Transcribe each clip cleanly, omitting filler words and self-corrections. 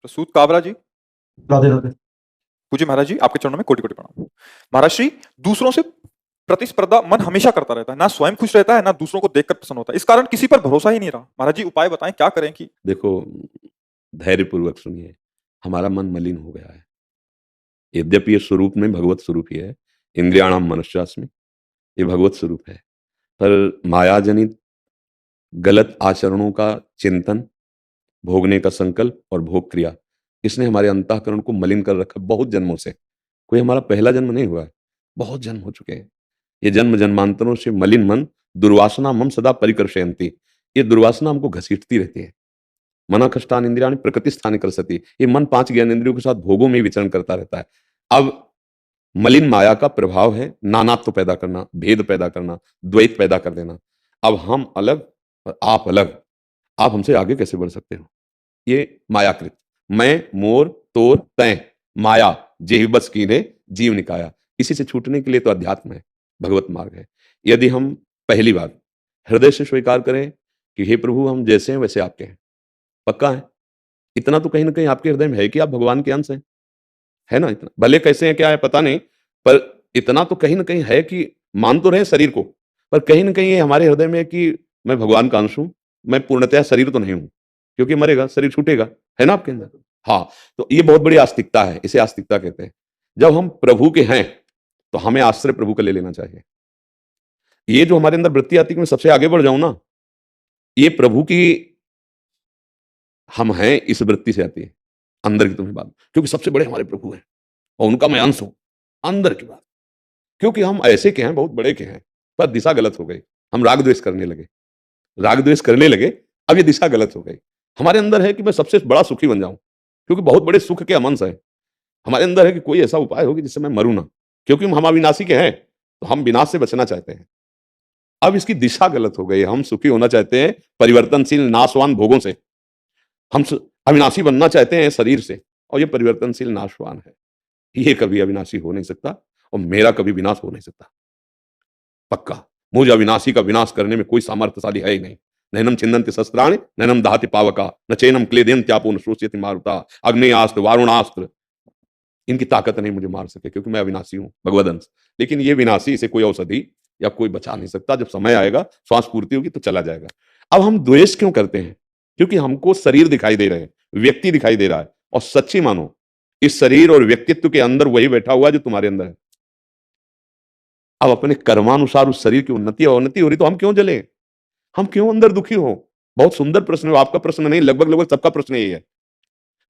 प्रसूत काबरा जी। राधे राधे। पूज्य महाराज जी, आपके चरणों में कोटि कोटि प्रणाम। महाराज श्री, दूसरों से प्रतिस्पर्धा मन हमेशा करता रहता है, ना स्वयं खुश रहता है, ना दूसरों को देखकर प्रसन्न होता है। इस कारण किसी पर भरोसा ही नहीं रहा। महाराज जी, उपाय बताएं, क्या करें कि देखो, धैर्यपूर्वक सुनिए। हमारा मन मलिन हो गया है। यद्यपि ये स्वरूप में भगवत स्वरूप ही है, इंद्रियाणाम मनश्चास्मि, ये भगवत स्वरूप है, पर माया जनित गलत आचरणों का चिंतन, भोगने का संकल्प और भोग क्रिया, इसने हमारे अंतःकरण को मलिन कर रखा बहुत जन्मों से। कोई हमारा पहला जन्म नहीं हुआ है, बहुत जन्म हो चुके हैं। ये जन्म जन्मांतरों से मलिन मन दुर्वासना मम सदा परिकर्षयन्ति, ये दुर्वासना हमको घसीटती रहती है। मना कष्टान इंद्रियाणि प्रकृति स्थान कर सती, ये मन 5 ज्ञानेंद्रियों के साथ भोगों में विचरण करता रहता है। अब मलिन माया का प्रभाव है नानात्व पैदा करना, भेद पैदा करना, द्वैत पैदा कर देना। अब हम अलग और आप अलग, आप हमसे आगे कैसे बढ़ सकते हो? ये मायाकृत, मैं मोर तोर तय, माया जेहि बस कीन्हे जीव निकाया। इसी से छूटने के लिए तो अध्यात्म है, भगवत मार्ग है। यदि हम पहली बात हृदय से स्वीकार करें कि हे प्रभु, हम जैसे हैं वैसे आपके हैं, पक्का है, इतना तो कहीं ना कहीं आपके हृदय में है कि आप भगवान के अंश हैं, है ना? इतना भले कैसे हैं क्या है पता नहीं, पर इतना तो कहीं ना कहीं है कि मान तो रहे शरीर को, पर कहीं ना कहीं ये हमारे हृदय में है कि मैं भगवान का अंश हूं, मैं पूर्णतः शरीर तो नहीं हूं, क्योंकि मरेगा शरीर छूटेगा, है ना आपके अंदर? हाँ, तो ये बहुत बड़ी आस्तिकता है, इसे आस्तिकता कहते हैं। जब हम प्रभु के हैं तो हमें आश्रय प्रभु का ले लेना चाहिए। ये जो हमारे अंदर वृत्ति आती है कि मैं सबसे आगे बढ़ जाऊं ना, ये प्रभु की हम हैं इस वृत्ति से आती है, अंदर की तुम्हें बात, क्योंकि सबसे बड़े हमारे प्रभु हैं और उनका मैं अंश हूं, अंदर की बात। क्योंकि हम ऐसे के हैं, बहुत बड़े के हैं, पर दिशा गलत हो गई, हम राग द्वेष करने लगे, राग द्वेष करने लगे, अब ये दिशा गलत हो गई। हमारे अंदर है कि मैं सबसे बड़ा सुखी बन जाऊं, क्योंकि बहुत बड़े सुख के हम अंश है। हमारे अंदर है कि कोई ऐसा उपाय हो कि जिससे मैं मरूं ना, क्योंकि हम अविनाशी के हैं, तो हम विनाश से बचना चाहते हैं। अब इसकी दिशा गलत हो गई, हम सुखी होना चाहते हैं परिवर्तनशील नाशवान भोगों से, हम अविनाशी बनना चाहते हैं शरीर से, और ये परिवर्तनशील नाशवान है, ये कभी अविनाशी हो नहीं सकता, और मेरा कभी विनाश हो नहीं सकता, पक्का। मुझे अविनाशी का विनाश करने में कोई सामर्थ्यशाली है ही नहीं। नैनम छिन्दन्ति शस्त्राणि नैनम दहति पावका न चैनम क्लेदेन त्यापो न शोष्यति मारुता, अग्नेयास्त्र वारुणास्त्र, इनकी ताकत नहीं मुझे मार सके, क्योंकि मैं अविनाशी हूं, भगवदंश। लेकिन ये विनाशी, इसे कोई औषधि या कोई बचा नहीं सकता। जब समय आएगा, श्वास पूर्ति होगी तो चला जाएगा। अब हम द्वेष क्यों करते हैं? क्योंकि हमको शरीर दिखाई दे रहे हैं, व्यक्ति दिखाई दे रहा है, और सच्ची मानो इस शरीर और व्यक्तित्व के अंदर वही बैठा हुआ है जो तुम्हारे अंदर है। अब अपने कर्मानुसार उस शरीर की उन्नति और अवनति हो रही, तो हम क्यों जले, हम क्यों अंदर दुखी हो? बहुत सुंदर प्रश्न है, आपका प्रश्न नहीं, लगभग लगभग सबका प्रश्न यही है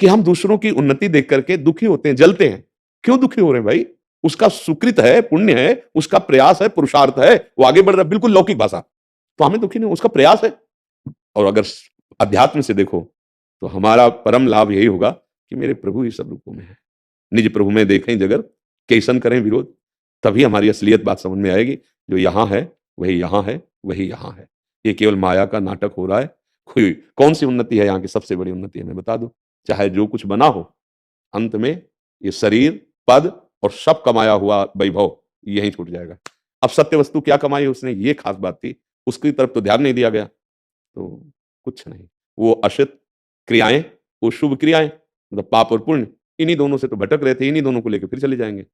कि हम दूसरों की उन्नति देख करके दुखी होते हैं, जलते हैं। क्यों दुखी हो रहे हैं भाई? उसका सुकृत है, पुण्य है, उसका प्रयास है, पुरुषार्थ है, वो आगे बढ़ रहा है, बिल्कुल लौकिक भाषा, तो हमें दुखी नहीं, उसका प्रयास है। और अगर अध्यात्म से देखो तो हमारा परम लाभ यही होगा कि मेरे प्रभु ही सब रूपों में है, निज प्रभु में देखें जगत, कैसन करें विरोध, तभी हमारी असलियत बात समझ में आएगी। जो यहाँ है वही यहाँ है, वही यहाँ है। ये केवल माया का नाटक हो रहा है। कोई कौन सी उन्नति है यहाँ की? सबसे बड़ी उन्नति है, मैं बता दूं, चाहे जो कुछ बना हो, अंत में ये शरीर, पद और सब कमाया हुआ वैभव यही छूट जाएगा। अब सत्य वस्तु क्या कमाई उसने, ये खास बात थी, उसकी तरफ तो ध्यान नहीं दिया गया, तो कुछ नहीं। वो अशित क्रियाएं, वो शुभ क्रियाएं, मतलब पाप और पुण्य, इन्हीं दोनों से तो भटक रहे थे, इन्हीं दोनों को लेकर फिर चले जाएंगे।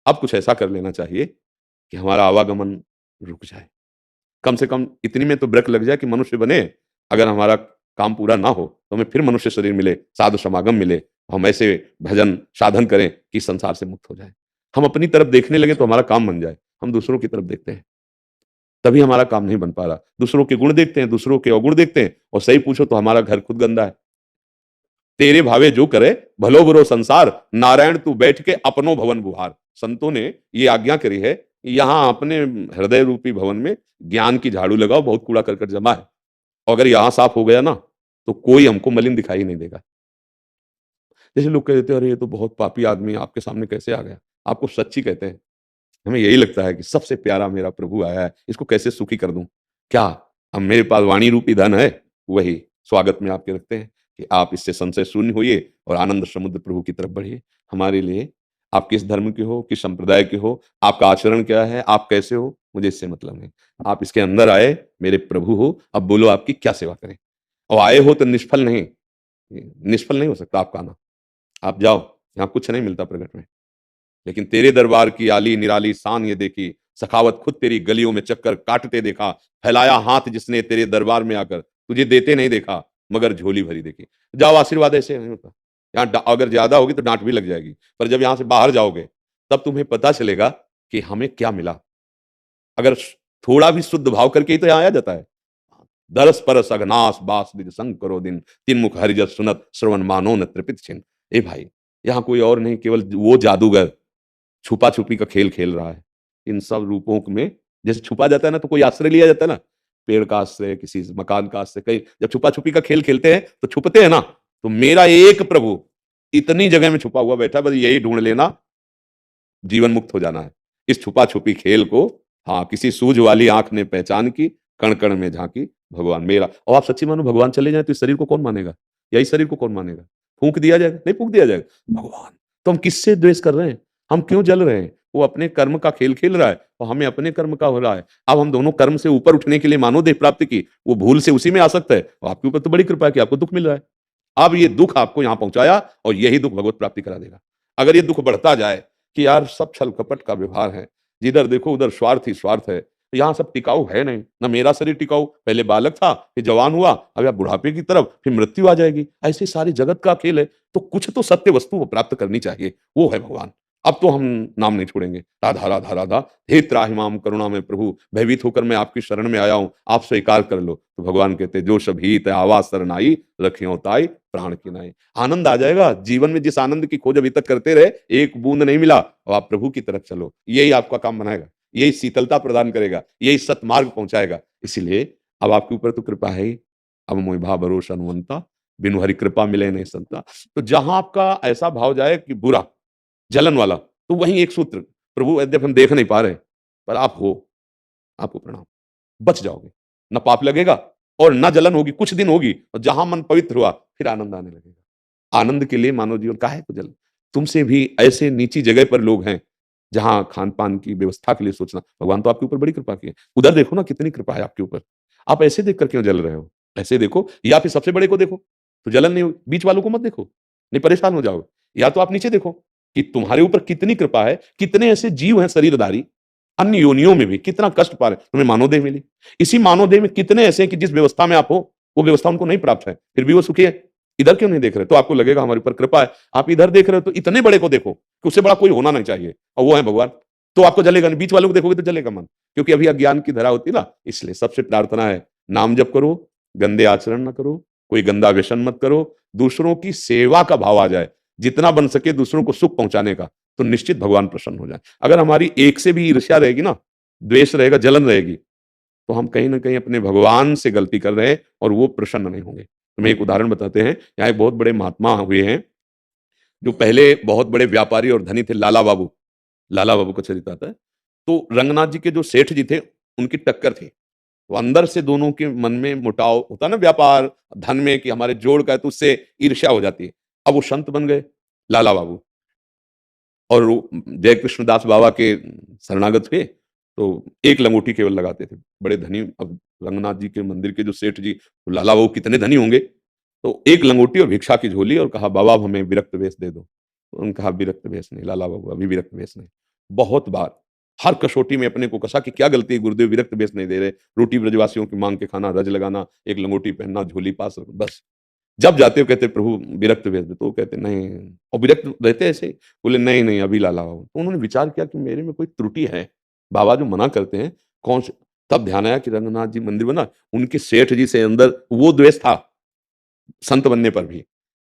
अब कुछ ऐसा कर लेना चाहिए कि हमारा आवागमन रुक जाए, कम से कम इतनी में तो ब्रेक लग जाए कि मनुष्य बने। अगर हमारा काम पूरा ना हो तो हमें फिर मनुष्य शरीर मिले, साधु समागम मिले, हम ऐसे भजन साधन करें कि संसार से मुक्त हो जाए। हम अपनी तरफ देखने लगे तो हमारा काम बन जाए, हम दूसरों की तरफ देखते हैं तभी हमारा काम नहीं बन पा रहा। दूसरों के गुण देखते हैं, दूसरों के अवगुण देखते हैं, और सही पूछो तो हमारा घर खुद गंदा है। तेरे भावे जो करे भलो बुरो संसार, नारायण तू बैठ के अपनो भवन बुहार। संतों ने ये आज्ञा करी है, यहां अपने हृदय रूपी भवन में ज्ञान की झाड़ू लगाओ, बहुत कूड़ा करकट जमा है, अगर यहां साफ हो गया ना तो कोई हमको मलिन दिखाई नहीं देगा। जैसे लोग कहते हैं अरे ये तो बहुत पापी आदमी आपके सामने कैसे आ गया, आपको सच्ची कहते हैं। हमें यही लगता है कि सबसे प्यारा मेरा प्रभु आया है, इसको कैसे सुखी कर दूं। क्या अब मेरे पास वाणी रूपी धन है, वही स्वागत में आपके रखते हैं कि आप इससे संशय शून्य होइए और आनंद समुद्र प्रभु की तरफ बढ़िए। हमारे लिए आप किस धर्म के हो, किस संप्रदाय के हो, आपका आचरण क्या है, आप कैसे हो, मुझे इससे मतलब नहीं। आप इसके अंदर आए, मेरे प्रभु हो, अब बोलो आपकी क्या सेवा करें। और आए हो तो निष्फल नहीं, ये निष्फल नहीं हो सकता आपका आना। आप जाओ, यहाँ कुछ नहीं मिलता प्रगट में। लेकिन तेरे दरबार की आली निराली शान ये देखी, सखावत खुद तेरी गलियों में चक्कर काटते देखा, फैलाया हाथ जिसने तेरे दरबार में आकर, तुझे देते नहीं देखा, मगर झोली भरी देखी। जाओ, आशीर्वाद ऐसे नहीं होता। यहाँ अगर ज्यादा होगी तो डांट भी लग जाएगी, पर जब यहाँ से बाहर जाओगे तब तुम्हें पता चलेगा कि हमें क्या मिला। अगर थोड़ा भी शुद्ध भाव करके ही तो यहाँ आया जाता है। दरस परस अघनास बास निज संग करो दिन, तीन मुख हरिजस सुनत श्रवण मानो न त्रिपित छिन। ए भाई, यहाँ कोई और नहीं, केवल वो जादूगर छुपा छुपी का खेल खेल रहा है। इन सब रूपों में जैसे छुपा जाता है ना, तो कोई आश्रय लिया जाता है ना, पेड़ का आश्रय, किसी मकान का आश्रय। कहीं जब छुपा छुपी का खेल खेलते हैं तो छुपते हैं ना, तो मेरा एक प्रभु इतनी जगह में छुपा हुआ बैठा है, बस यही ढूंढ लेना, जीवन मुक्त हो जाना है। इस छुपा छुपी खेल को, हाँ, किसी सूझ वाली आंख ने पहचान की, कण कण में झांकी भगवान मेरा। और आप सच्ची मानो भगवान चले जाए तो इस शरीर को कौन मानेगा? यही शरीर को कौन मानेगा? फूंक दिया जाएगा? नहीं फूंक दिया जाएगा। भगवान, तो हम किससे द्वेष कर रहे हैं? हम क्यों जल रहे हैं? वो अपने कर्म का खेल खेल रहा है और हमें अपने कर्म का हो रहा है। अब हम दोनों कर्म से ऊपर उठने के लिए मानव देह प्राप्ति की, वो भूल से उसी में आ सकता है। और आपके ऊपर तो बड़ी कृपा है कि आपको दुख मिल रहा है। अब ये दुख आपको यहाँ पहुंचाया और यही दुख भगवत प्राप्ति करा देगा। अगर ये दुख बढ़ता जाए कि यार सब छल कपट का व्यवहार है, जिधर देखो उधर स्वार्थ ही स्वार्थ है, तो यहाँ सब टिकाऊ है नहीं। ना मेरा शरीर टिकाऊ, पहले बालक था, फिर जवान हुआ, अब या बुढ़ापे की तरफ, फिर मृत्यु आ जाएगी। ऐसे सारी जगत का खेल है, तो कुछ तो सत्य वस्तु को प्राप्त करनी चाहिए, वो है भगवान। अब तो हम नाम नहीं छोड़ेंगे। राधा राधा राधा, हे त्राहिमाम करुणा में प्रभु, भयभीत होकर मैं आपकी शरण में आया हूँ, आप स्वीकार कर लो। तो भगवान कहते, जो शबीत आवाज शरणाई, रखियो ताई प्राण की नाई। आनंद आ जाएगा। जीवन में जिस आनंद की खोज अभी तक करते रहे, एक बूंद नहीं मिला, और आप प्रभु की तरफ चलो, यही आपका काम बनाएगा, यही शीतलता प्रदान करेगा, यही सतमार्ग पहुंचाएगा। इसीलिए अब आपके ऊपर तो कृपा है ही। अब मोहि भा भरोसा अनुवंता, बिनु हरि कृपा मिले नहीं संता। तो जहां आपका ऐसा भाव जाए कि बुरा, जलन वाला, तो वहीं एक सूत्र, प्रभु यद्यप हम देख नहीं पा रहे, पर आप हो, आपको प्रणाम, बच जाओगे। न पाप लगेगा और न जलन होगी, कुछ दिन होगी, और जहां मन पवित्र हुआ फिर आनंद आने लगेगा। आनंद के लिए मानव जीवन काहे को जलन? तुमसे भी ऐसे नीची जगह पर लोग हैं जहां खान पान की व्यवस्था के लिए सोचना। भगवान तो आपके ऊपर बड़ी कृपा की है। उधर देखो ना, कितनी कृपा है आपके ऊपर। आप ऐसे देख कर क्यों जल रहे हो? ऐसे देखो, या फिर सबसे बड़े को देखो तो जलन नहीं होगी। बीच वालों को मत देखो, नहीं परेशान हो जाओगे। या तो आप नीचे देखो कि तुम्हारे ऊपर कितनी कृपा है, कितने ऐसे जीव हैं शरीरधारी, अन्य योनियों में भी कितना कष्ट पा रहे हैं, तुम्हें मानव देह मिली। इसी मानव देह में कितने ऐसे हैं कि जिस व्यवस्था में आप हो, वो व्यवस्था उनको नहीं प्राप्त है, फिर भी वो सुखी है। इधर क्यों नहीं देख रहे? तो आपको लगेगा हमारे ऊपर कृपा है। आप इधर देख रहे हो तो इतने बड़े को देखो कि उससे बड़ा कोई होना नहीं चाहिए, और वो है भगवान। तो आपको जलेगा नहीं। बीच वालों को देखोगे तो जलेगा मन, क्योंकि अभी अज्ञान की धरा होती है ना। इसलिए सबसे प्रार्थना है, नाम जप करो, गंदे आचरण न करो, कोई गंदा व्यसन मत करो, दूसरों की सेवा का भाव आ जाए, जितना बन सके दूसरों को सुख पहुंचाने का, तो निश्चित भगवान प्रसन्न हो जाए। अगर हमारी एक से भी ईर्ष्या रहेगी ना, द्वेष रहेगा, जलन रहेगी, तो हम कहीं ना कहीं अपने भगवान से गलती कर रहे हैं और वो प्रसन्न नहीं होंगे। तो मैं एक उदाहरण बताते हैं। यहाँ एक बहुत बड़े महात्मा हुए हैं, जो पहले बहुत बड़े व्यापारी और धनी थे, लाला बाबू। लाला बाबू का चरित्र आता है। तो रंगनाथ जी के जो सेठ जी थे, उनकी टक्कर थी। तो अंदर से दोनों के मन में मुटाव होता है ना, व्यापार धन में, कि हमारे जोड़ का है, तो उससे ईर्ष्या हो जाती है। अब वो संत बन गए लाला बाबू, और वो जय कृष्णदास बाबा के शरणागत हुए। तो एक लंगोटी केवल लगाते थे, बड़े धनी। अब रंगनाथ जी के मंदिर के जो सेठ जी, तो लाला बाबू कितने धनी होंगे। तो एक लंगोटी और भिक्षा की झोली, और कहा, बाबा अब हमें विरक्त वेश दे दो। तो उन्होंने कहा, विरक्त वेश नहीं लाला बाबू, अभी विरक्त वेश नहीं। बहुत बार हर कसौटी में अपने को कसा कि क्या गलती है गुरुदेव, विरक्त वेश नहीं दे रहे। रोटी ब्रजवासियों की मांग के खाना, रज लगाना, एक लंगोटी पहनना, झोली पास रखना, बस। जब जाते हो कहते, प्रभु विरक्त भेज दे, तो वो कहते नहीं, और विरक्त रहते ऐसे। बोले नहीं नहीं, अभी लाला बाबू। तो उन्होंने विचार किया कि मेरे में कोई त्रुटि है, बाबा जो मना करते हैं कौन से। तब ध्यान आया कि रंगनाथ जी मंदिर बना, उनके सेठ जी से अंदर वो द्वेष था संत बनने पर भी।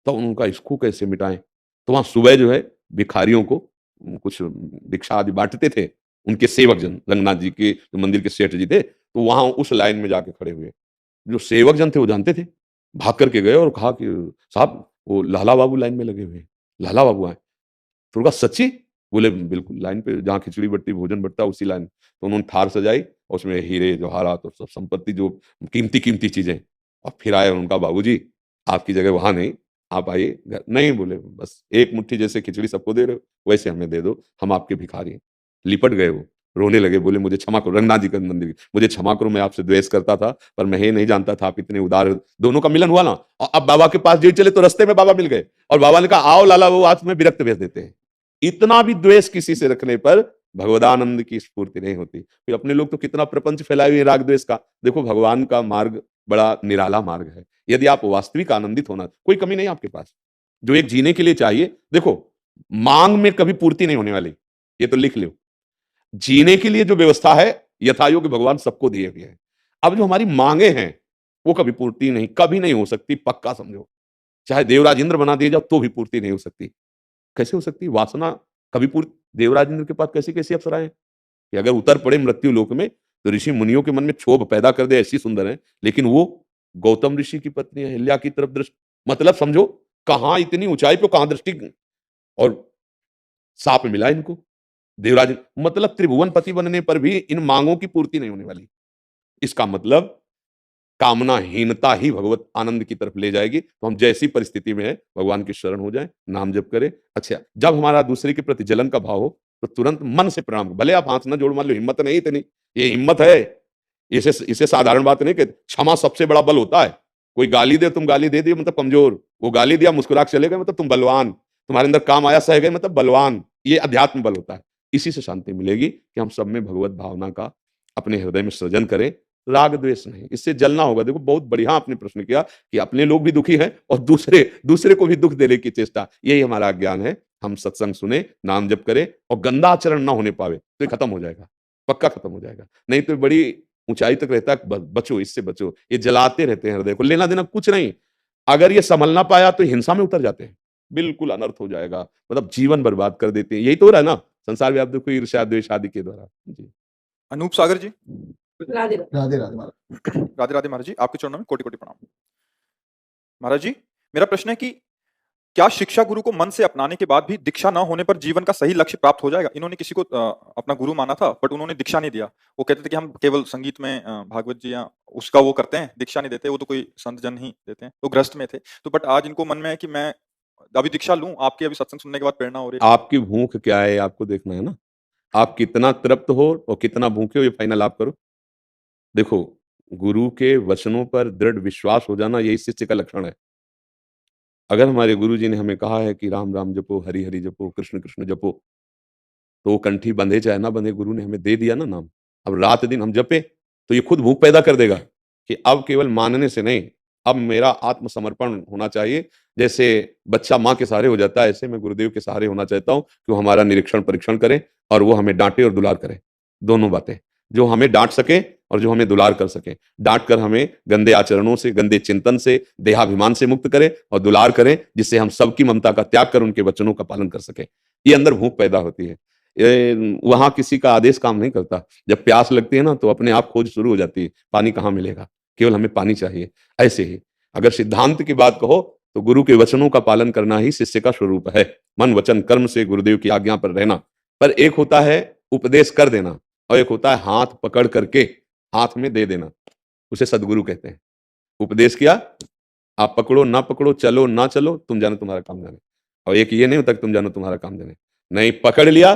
तो उनका इसको कैसे मिटाएं। तो वहां सुबह जो है भिखारियों को कुछ भिक्षा आदि बांटते थे, उनके सेवक जन, रंगनाथ जी के जो मंदिर के सेठ जी थे। तो वहां उस लाइन में जाके खड़े हुए, जो सेवक जन थे वो जानते थे, भाग करके गए और कहा कि साहब वो लाला बाबू लाइन में लगे हुए हैं, लाला बाबू आए। तो उनका सच्ची? बोले बिल्कुल, लाइन पे जहाँ खिचड़ी बटती, भोजन बटता, उसी लाइन। तो उन्होंने थार सजाई और उसमें हीरे जवाहरात और सब संपत्ति, जो कीमती कीमती चीजें, और फिर आए। उनका, बाबूजी आपकी जगह वहां नहीं, आप आइए घर। नहीं, बोले बस एक मुट्ठी जैसे खिचड़ी सबको दे रहे हो, वैसे हमें दे दो, हम आपके भिखारी हैं। लिपट गए वो। रोने लगे, बोले मुझे क्षमा करो, रंगनाथ जी का मंदिर, मुझे क्षमा करो, मैं आपसे द्वेष करता था, पर मैं ये नहीं जानता था आप इतने उदार। दोनों का मिलन हुआ ना, और अब बाबा के पास जो चले तो रास्ते में बाबा मिल गए, और बाबा ने कहा आओ लाला, वो आज तुम्हें विरक्त भेज देते हैं। इतना भी द्वेष किसी से रखने पर भगवदानंद की स्फूर्ति नहीं होती। फिर अपने लोग तो कितना प्रपंच फैलाए हुए हैं राग द्वेष का। देखो भगवान का मार्ग बड़ा निराला मार्ग है। यदि आप वास्तविक आनंदित होना, कोई कमी नहीं आपके पास, जो एक जीने के लिए चाहिए। देखो मांग में कभी पूर्ति नहीं होने वाली, ये तो लिख लो। जीने के लिए जो व्यवस्था है यथायोग्य भगवान सबको दिए हुए हैं। अब जो हमारी मांगे हैं वो कभी पूर्ति नहीं, कभी नहीं हो सकती, पक्का समझो। चाहे देवराज इंद्र बना दिए जाओ तो भी पूर्ति नहीं हो सकती। कैसे हो सकती है? वासना कभी पूरी, देवराज इंद्र के पास कैसी कैसी अप्सराएं हैं कि अगर उतर पड़े मृत्यु लोक में तो ऋषि मुनियों के मन में क्षोभ पैदा कर दे, ऐसी सुंदर है। लेकिन वो गौतम ऋषि की पत्नी अहिल्या की तरफ दृष्टि, मतलब समझो कहां इतनी ऊंचाई पे कहां दृष्टि, और साप मिला इनको देवराज। मतलब त्रिभुवन पति बनने पर भी इन मांगों की पूर्ति नहीं होने वाली। इसका मतलब कामनाहीनता ही भगवत आनंद की तरफ ले जाएगी। तो हम जैसी परिस्थिति में है भगवान की शरण हो जाएं, नाम जप करें। अच्छा, जब हमारा दूसरे के प्रति जलन का भाव हो तो तुरंत मन से प्रणाम, भले आप हाथ ना जोड़, मान लो हिम्मत नहीं इतनी, ये हिम्मत है। इसे इसे साधारण बात नहीं कि क्षमा सबसे बड़ा बल होता है। कोई गाली दे, तुम गाली दे दिए मतलब कमजोर, वो गाली दिया मुस्कुरा के चले गए मतलब तुम बलवान, तुम्हारे अंदर काम आया सह गए मतलब बलवान। ये अध्यात्म बल होता है। इसी से शांति मिलेगी कि हम सब में भगवत भावना का अपने हृदय में सृजन करें, राग द्वेष नहीं। इससे जलना होगा। देखो बहुत बढ़िया आपने प्रश्न किया कि अपने लोग भी दुखी हैं और दूसरे दूसरे को भी दुख देने की चेष्टा, यही हमारा ज्ञान है। हम सत्संग सुने, नाम जप करें और गंदा आचरण ना होने पावे तो ये खत्म हो जाएगा, पक्का खत्म हो जाएगा। नहीं तो बड़ी ऊंचाई तक रहता है, बचो इससे बचो। ये जलाते रहते हैं हृदय को, लेना देना कुछ नहीं। अगर ये संभल ना पाया तो हिंसा में उतर जाते हैं, बिल्कुल अनर्थ हो जाएगा, मतलब जीवन बर्बाद कर देते हैं। यही तो हो रहा है ना संसार व्याप्त दुख, ईर्ष्या द्वेष आदि के द्वारा। जी अनूप सागर जी। राधे राधे राधे महाराज। राधे राधे महाराज जी, आपके चरणों में कोटि कोटि प्रणाम। महाराज जी, मेरा प्रश्न है कि क्या शिक्षा गुरु को मन से अपनाने के बाद भी दीक्षा न होने पर जीवन का सही लक्ष्य प्राप्त हो जाएगा? इन्होंने किसी को अपना गुरु माना था बट उन्होंने दीक्षा नहीं दिया। वो कहते थे कि हम केवल संगीत में भागवत जी या उसका वो करते हैं, दीक्षा नहीं देते, वो तो कोई संत जन ही देते हैं। तो गृहस्थ में थे, तो बट आज इनको मन में है कि मैं अभी दीक्षा लूं, आपकी अभी सत्संग सुनने के बाद प्रेरणा हो रही है। आपकी भूख क्या है आपको देखना है ना, आप कितना तृप्त हो और कितना भूखे हो ये फाइनल आप करो। देखो गुरु के वचनों पर दृढ़ विश्वास हो जाना यही शिष्य का लक्षण है। अगर हमारे गुरु जी ने हमें कहा है कि राम राम जपो, हरि हरि जपो, कृष्ण कृष्ण जपो, तो वो कंठी बंधे चाहे ना बंधे, गुरु ने हमें दे दिया ना नाम। अब रात दिन हम जपे तो ये खुद भूख पैदा कर देगा कि अब केवल मानने से नहीं, अब मेरा आत्मसमर्पण होना चाहिए। जैसे बच्चा माँ के सहारे हो जाता है, ऐसे मैं गुरुदेव के सहारे होना चाहता हूँ कि वो हमारा निरीक्षण परीक्षण करें और वो हमें डांटे और दुलार करें। दोनों बातें, जो हमें डांट सके और जो हमें दुलार कर सके। डांट कर हमें गंदे आचरणों से, गंदे चिंतन से, देहाभिमान से मुक्त करें, और दुलार करें जिससे हम सबकी ममता का त्याग कर उनके वचनों का पालन कर सके। ये अंदर भूख पैदा होती है। वहां किसी का आदेश काम नहीं करता। जब प्यास लगती है ना तो अपने आप खोज शुरू हो जाती है, पानी कहाँ मिलेगा, केवल हमें पानी चाहिए। ऐसे ही अगर सिद्धांत की बात कहो तो गुरु के वचनों का पालन करना ही शिष्य का स्वरूप है। मन वचन कर्म से गुरुदेव की आज्ञा पर रहना। पर एक होता है उपदेश कर देना और एक होता है हाथ पकड़ करके हाथ में दे देना, उसे सदगुरु कहते हैं। उपदेश किया, आप पकड़ो ना पकड़ो, चलो ना चलो, तुम जानो तुम्हारा काम जाने। और एक ये नहीं होता कि तुम जानो तुम्हारा काम जाने, नहीं, पकड़ लिया,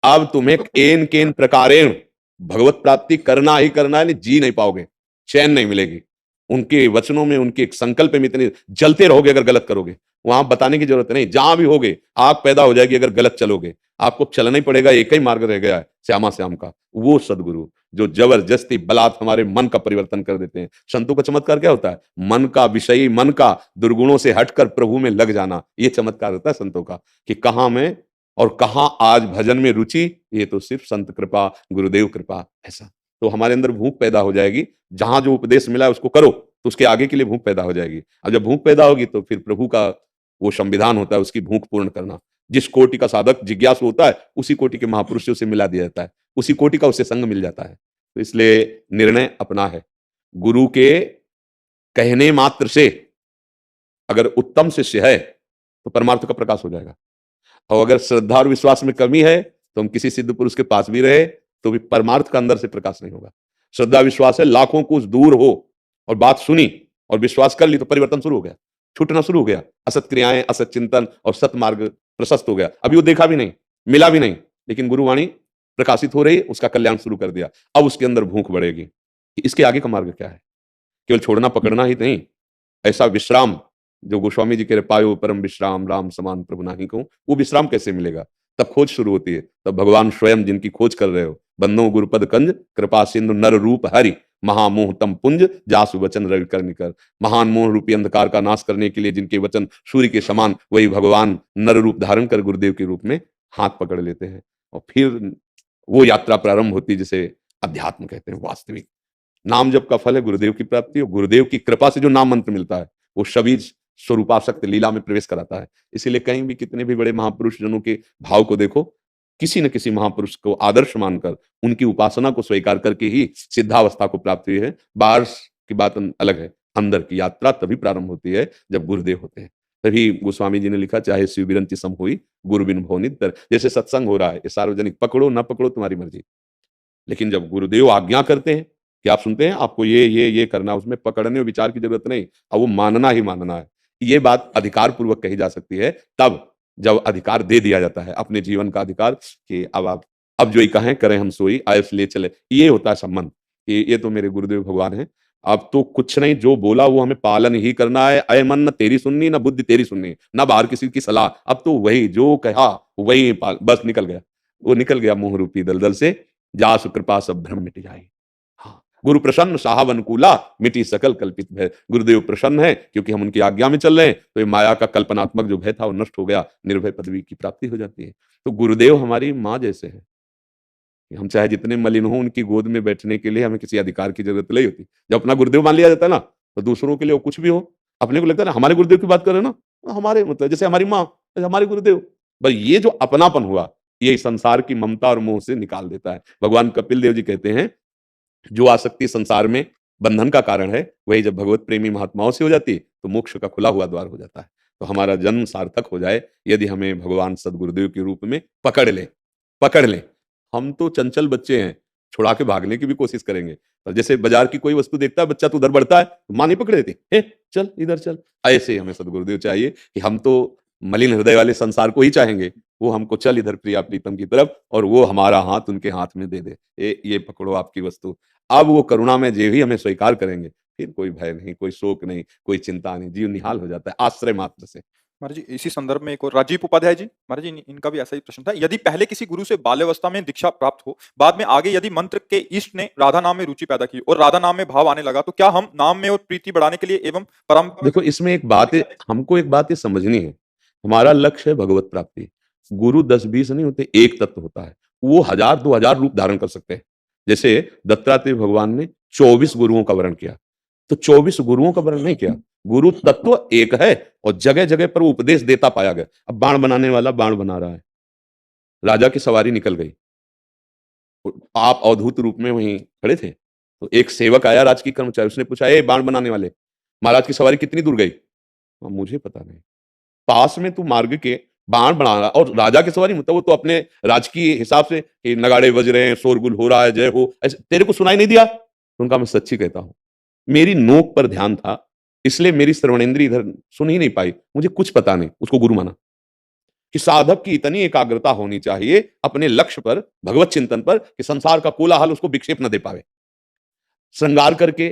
अब तुम्हें केन केन प्रकारेण भगवत प्राप्ति करना ही करना है, नहीं जी नहीं पाओगे, चैन नहीं मिलेगी। उनके वचनों में, उनके एक संकल्प में इतने जलते रहोगे अगर गलत करोगे। वहां बताने की जरूरत नहीं, जहां भी होगे आग पैदा हो जाएगी अगर गलत चलोगे। आपको चलना ही पड़ेगा, एक ही मार्ग रह गया है श्यामा श्याम का, वो सदगुरु जो जबरदस्ती बलात् हमारे मन का परिवर्तन कर देते हैं। संतों का चमत्कार क्या होता है? मन का विषयी, मन का दुर्गुणों से हटकर प्रभु में लग जाना, ये चमत्कार होता है संतों का। कि कहां में और कहां आज भजन में रुचि, ये तो सिर्फ संत कृपा, गुरुदेव कृपा। ऐसा तो हमारे अंदर भूख पैदा हो जाएगी। जहां जो उपदेश मिला है उसको करो तो उसके आगे के लिए भूख पैदा हो जाएगी। अब जब भूख पैदा होगी तो फिर प्रभु का वो संविधान होता है, उसकी भूख पूर्ण करना। जिस कोटि का साधक जिज्ञासु होता है उसी कोटि के महापुरुषों से मिला दिया जाता है, उसी कोटि का उससे संग मिल जाता है। तो इसलिए निर्णय अपना है। गुरु के कहने मात्र से अगर उत्तम शिष्य है तो परमार्थ का प्रकाश हो जाएगा। और अगर श्रद्धा और विश्वास में कमी है तो हम किसी सिद्ध पुरुष के पास भी रहे तो भी परमार्थ का अंदर से प्रकाश नहीं होगा। श्रद्धा विश्वास है, लाखों कुछ दूर हो और बात सुनी और विश्वास कर ली तो परिवर्तन शुरू हो गया, छूटना शुरू हो गया। असत क्रियाएं, असत चिंतन और सत मार्ग प्रशस्त हो गया। अभी वो देखा भी नहीं, मिला भी नहीं, लेकिन गुरुवाणी प्रकाशित हो रही है, उसका कल्याण शुरू कर दिया। अब उसके अंदर भूख बढ़ेगी कि इसके आगे का मार्ग क्या है। केवल छोड़ना पकड़ना ही नहीं, ऐसा विश्राम जो गोस्वामी जी कह रहे, पायो परम विश्राम राम समान प्रभु नाही कहूं, वो विश्राम कैसे मिलेगा। तब खोज शुरू होती है, तब भगवान स्वयं जिनकी खोज कर रहे हो, बंदो गुरुपद कंज कृपा सिंधु नर रूप हरि महामोह तम पुंज जासु वचन रवि कर निकर। महान मोह रूपी अंधकार का नाश करने के लिए जिनके वचन सूर्य के समान, वही भगवान नर रूप धारण कर गुरुदेव के रूप में हाथ पकड़ लेते हैं और फिर वो यात्रा प्रारंभ होती है जिसे अध्यात्म कहते हैं। वास्तविक नाम जप का फल है गुरुदेव की प्राप्ति, और गुरुदेव की कृपा से जो नाम मंत्र मिलता है वो सभी स्वरूपासक्त लीला में प्रवेश कराता है। इसीलिए कहीं भी कितने भी बड़े महापुरुष जनों के भाव को देखो, किसी न किसी महापुरुष को आदर्श मानकर उनकी उपासना को स्वीकार करके ही सिद्धावस्था को प्राप्त हुई है। बाहर की बात अलग है, अंदर की यात्रा तभी प्रारंभ होती है जब गुरुदेव होते हैं। तभी गोस्वामी जी ने लिखा, चाहे शिव बिरंती सम हुई गुरु बिन भव नितर। जैसे सत्संग हो रहा है, ये सार्वजनिक, पकड़ो ना पकड़ो तुम्हारी मर्जी, लेकिन जब गुरुदेव आज्ञा करते हैं कि आप सुनते हैं आपको ये करना, उसमें पकड़ने और विचार की जरूरत नहीं, अब वो मानना ही मानना है। ये बात अधिकार पूर्वक कही जा सकती है तब जब अधिकार दे दिया जाता है, अपने जीवन का अधिकार, कि अब आप अब जो ही कहें करें हम सोई आयस ले चले। ये होता है संबंध, ये तो मेरे गुरुदेव भगवान हैं, अब तो कुछ नहीं, जो बोला वो हमें पालन ही करना है। अय मन न तेरी सुननी, न बुद्धि तेरी सुननी, न बाहर किसी की सलाह, अब तो वही जो कहा वही बस निकल गया, वो निकल गया मोह रूपी दलदल से, जासु कृपा सब भ्रम मिट जाए। हाँ, गुरु प्रसन्न साहब अनुकूला मिटी सकल कल्पित भय। गुरुदेव प्रसन्न है क्योंकि हम उनकी आज्ञा में चल रहे हैं, तो ये माया का कल्पनात्मक जो भय था वो नष्ट हो गया, निर्भय पदवी की प्राप्ति हो जाती है। तो गुरुदेव हमारी माँ जैसे है, हम चाहे जितने मलिन हो, उनकी गोद में बैठने के लिए हमें किसी अधिकार की जरूरत नहीं होती। जब अपना गुरुदेव मान लिया जाता है ना, तो दूसरों के लिए वो कुछ भी हो, अपने को लगता है ना हमारे गुरुदेव की बात कर रहे हैं ना, हमारे मतलब जैसे हमारी माँ हमारे गुरुदेव। बस ये जो अपनापन हुआ, ये संसार की ममता और मोह से निकाल देता है। भगवान कपिल देव जी कहते हैं, जो आसक्ति संसार में बंधन का कारण है, वही जब भगवत प्रेमी महात्माओं से हो जाती है तो मोक्ष का खुला हुआ द्वार हो जाता है। तो हमारा जन्म सार्थक हो जाए यदि हमें भगवान सदगुरुदेव के रूप में पकड़ ले। हम तो चंचल बच्चे हैं, छुड़ा के भागने की भी कोशिश करेंगे, पर जैसे बाजार की कोई वस्तु देखता है बच्चा, तो उधर बढ़ता है, तो मां नहीं पकड़ देती, हे चल इधर चल। ऐसे हमें सदगुरुदेव चाहिए कि हम तो मलिन हृदय वाले संसार को ही चाहेंगे, वो हमको चल इधर प्रिया प्रीतम की तरफ, और वो हमारा हाथ उनके हाथ में दे दे, ये पकड़ो आपकी वस्तु। अब वो करुणा में जे ही हमें स्वीकार करेंगे, फिर कोई भय नहीं, कोई शोक नहीं, कोई चिंता नहीं, जीव निहाल हो जाता है आश्रय मात्र से। महाराज जी इसी संदर्भ में एक और राजीव उपाध्याय जी, महाराज जी इनका भी ऐसा ही प्रश्न था, यदि पहले किसी गुरु से बाल्यावस्था में दीक्षा प्राप्त हो, बाद में आगे यदि मंत्र के इष्ट ने राधा नाम में रुचि पैदा की और राधा नाम में भाव आने लगा, तो क्या हम नाम में और प्रीति बढ़ाने के लिए एवं परंपरा। देखो इसमें एक बात है, हमको एक बात ये समझनी है, हमारा लक्ष्य है भगवत प्राप्ति। गुरु 10-20 नहीं होते, एक तत्व होता है, वो 1000-2000 रूप धारण कर सकते हैं। जैसे दत्तात्रेय भगवान ने 24 गुरुओं का वर्ण किया, तो 24 गुरुओं का वर्ण नहीं किया, गुरु तत्व एक है और जगह जगह पर वो उपदेश देता पाया गया। अब बाण बनाने वाला बाण बना रहा है, राजा की सवारी निकल गई, आप अवधूत रूप में वहीं खड़े थे, तो एक सेवक आया राजकीय कर्मचारी, उसने पूछा, ए बाण बनाने वाले, महाराज की सवारी कितनी दूर गई? मुझे पता नहीं, पास में तू मार्ग के बाण बना रहा, और राजा की सवारी मतलब वो तो अपने राजकीय हिसाब से कि नगाड़े बज रहे हैं, शोरगुल हो रहा है, जय हो, ऐसे तेरे को सुनाई नहीं दिया? तो उनका मैं सच्ची कहता हूं, मेरी नोक पर ध्यान था, इसलिए मेरी श्रवणेंद्रिय इधर सुन ही नहीं पाई, मुझे कुछ पता नहीं। उसको गुरु माना कि साधक की इतनी एकाग्रता होनी चाहिए अपने लक्ष्य पर, भगवत चिंतन पर, कि संसार का कोलाहल उसको विक्षेप न दे पावे। श्रृंगार करके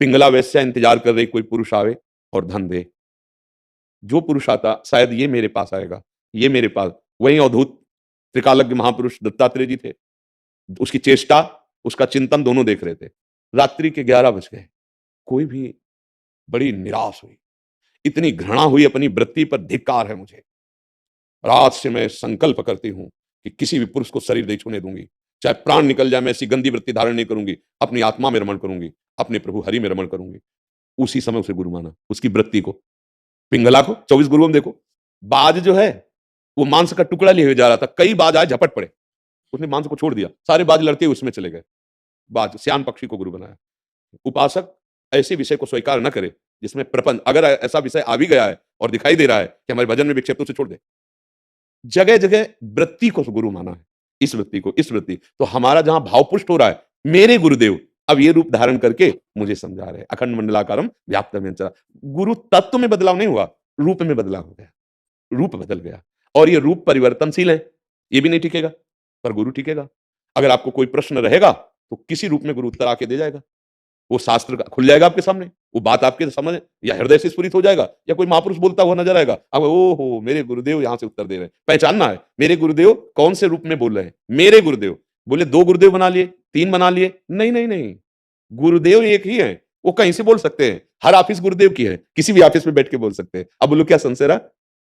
पिंगला वैश्या इंतजार कर रही कोई पुरुष आवे और धन दे, जो पुरुष आता शायद ये मेरे पास आएगा, ये मेरे पास। वही अवधूत त्रिकालज्ञ महापुरुष दत्तात्रेय जी थे, उसकी चेष्टा उसका चिंतन दोनों देख रहे थे। रात्रि के 11 बज गए, कोई भी, बड़ी निराश हुई, इतनी घृणा हुई अपनी वृत्ति पर, धिक्कार है मुझे, रात से मैं संकल्प करती हूं कि किसी भी पुरुष को शरीर नहीं छूने दूंगी, चाहे प्राण निकल जाए, मैं ऐसी गंदी वृत्ति धारण नहीं करूंगी, अपनी आत्मा में रमण करूंगी, अपने प्रभु हरि में रमण करूंगी। उसी समय उसे गुरु माना, उसकी वृत्ति को, पिंगला को। 24 गुरुओं में देखो, बाज जो है वो मांस का टुकड़ा लिए जा रहा था, कई बाज आए झपट पड़े, उसने मांस को छोड़ दिया, सारे बाज लड़ते उसमें चले गए, बाज श्याम पक्षी को गुरु बनाया। उपासक ऐसे विषय को स्वीकार न करे जिसमें प्रपंच, अगर ऐसा विषय आ भी गया है और दिखाई दे रहा है कि हमारे भजन में विक्षेप, तो उसे छोड़ दे। जगह जगह वृत्ति को गुरु माना है, इस वृत्ति को, इस वृत्ति। तो हमारा जहां भाव पुष्ट हो रहा है, मेरे गुरुदेव अब ये रूप धारण करके मुझे समझा रहे, अखंड मंडलाकारम व्याप्तम चला। गुरु तत्व में बदलाव नहीं हुआ, रूप में बदलाव हो गया, रूप बदल गया, और ये रूप परिवर्तनशील है, ये भी नहीं टिकेगा, पर गुरु टिकेगा। अगर आपको कोई प्रश्न रहेगा तो किसी रूप में गुरु उत्तर आके दे जाएगा। वो शास्त्र का खुल जाएगा आपके सामने, वो बात आपके समझ या हृदय से स्फुरित हो जाएगा, या कोई महापुरुष बोलता हुआ नजर आएगा, अब ओहो मेरे गुरुदेव यहाँ से उत्तर दे रहे हैं। पहचानना है मेरे गुरुदेव कौन से रूप में बोल रहे हैं। मेरे गुरुदेव बोले 2 गुरुदेव बना लिए, 3 बना लिए, नहीं नहीं नहीं, गुरुदेव एक ही है, वो कहीं से बोल सकते हैं। हर ऑफिस गुरुदेव की है, किसी भी ऑफिस में बैठ के बोल सकते हैं। अब बोलो क्या संशय रहा?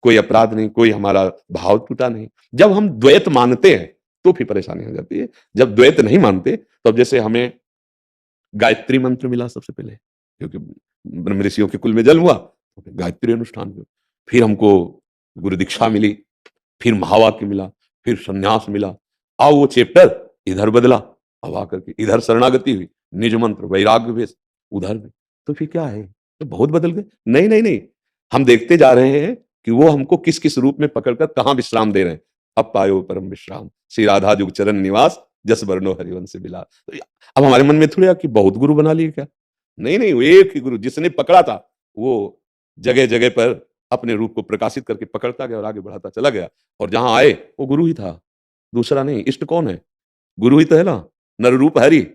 कोई अपराध नहीं, कोई हमारा भाव टूटा नहीं। जब हम द्वैत मानते हैं तो फिर परेशानी हो जाती है। जब द्वैत नहीं मानते तो अब जैसे हमें गायत्री मंत्र मिला सबसे पहले, क्योंकि ब्रह्म ऋषियों के कुल में जन्म हुआ, तो फिर गायत्री अनुष्ठान हुआ, फिर हमको गुरु दीक्षा मिली, फिर महावाक्य मिला, फिर संन्यास मिला। अब वो चैप्टर इधर बदला, अब आकर के इधर शरणागति हुई, निज मंत्र वैराग्य वेश उधर में, तो फिर क्या है? तो बहुत बदल गए। नहीं नहीं नहीं, हम देखते जा रहे हैं कि वो हमको किस किस रूप में पकड़कर कहाँ विश्राम दे रहे हैं। अब पायो परम विश्राम, श्री राधा जुग चरण निवास, जस वर्णो हरिवंश बिलास। तो अब हमारे मन में थोड़ा कि बहुत गुरु बना लिए क्या? नहीं नहीं, वो एक ही गुरु जिसने पकड़ा था वो जगह जगह पर अपने रूप को प्रकाशित करके पकड़ता गया और आगे बढ़ाता चला गया, और जहां आए वो गुरु ही था, दूसरा नहीं। इष्ट कौन है? गुरु ही तो है ना, नर रूप हरि।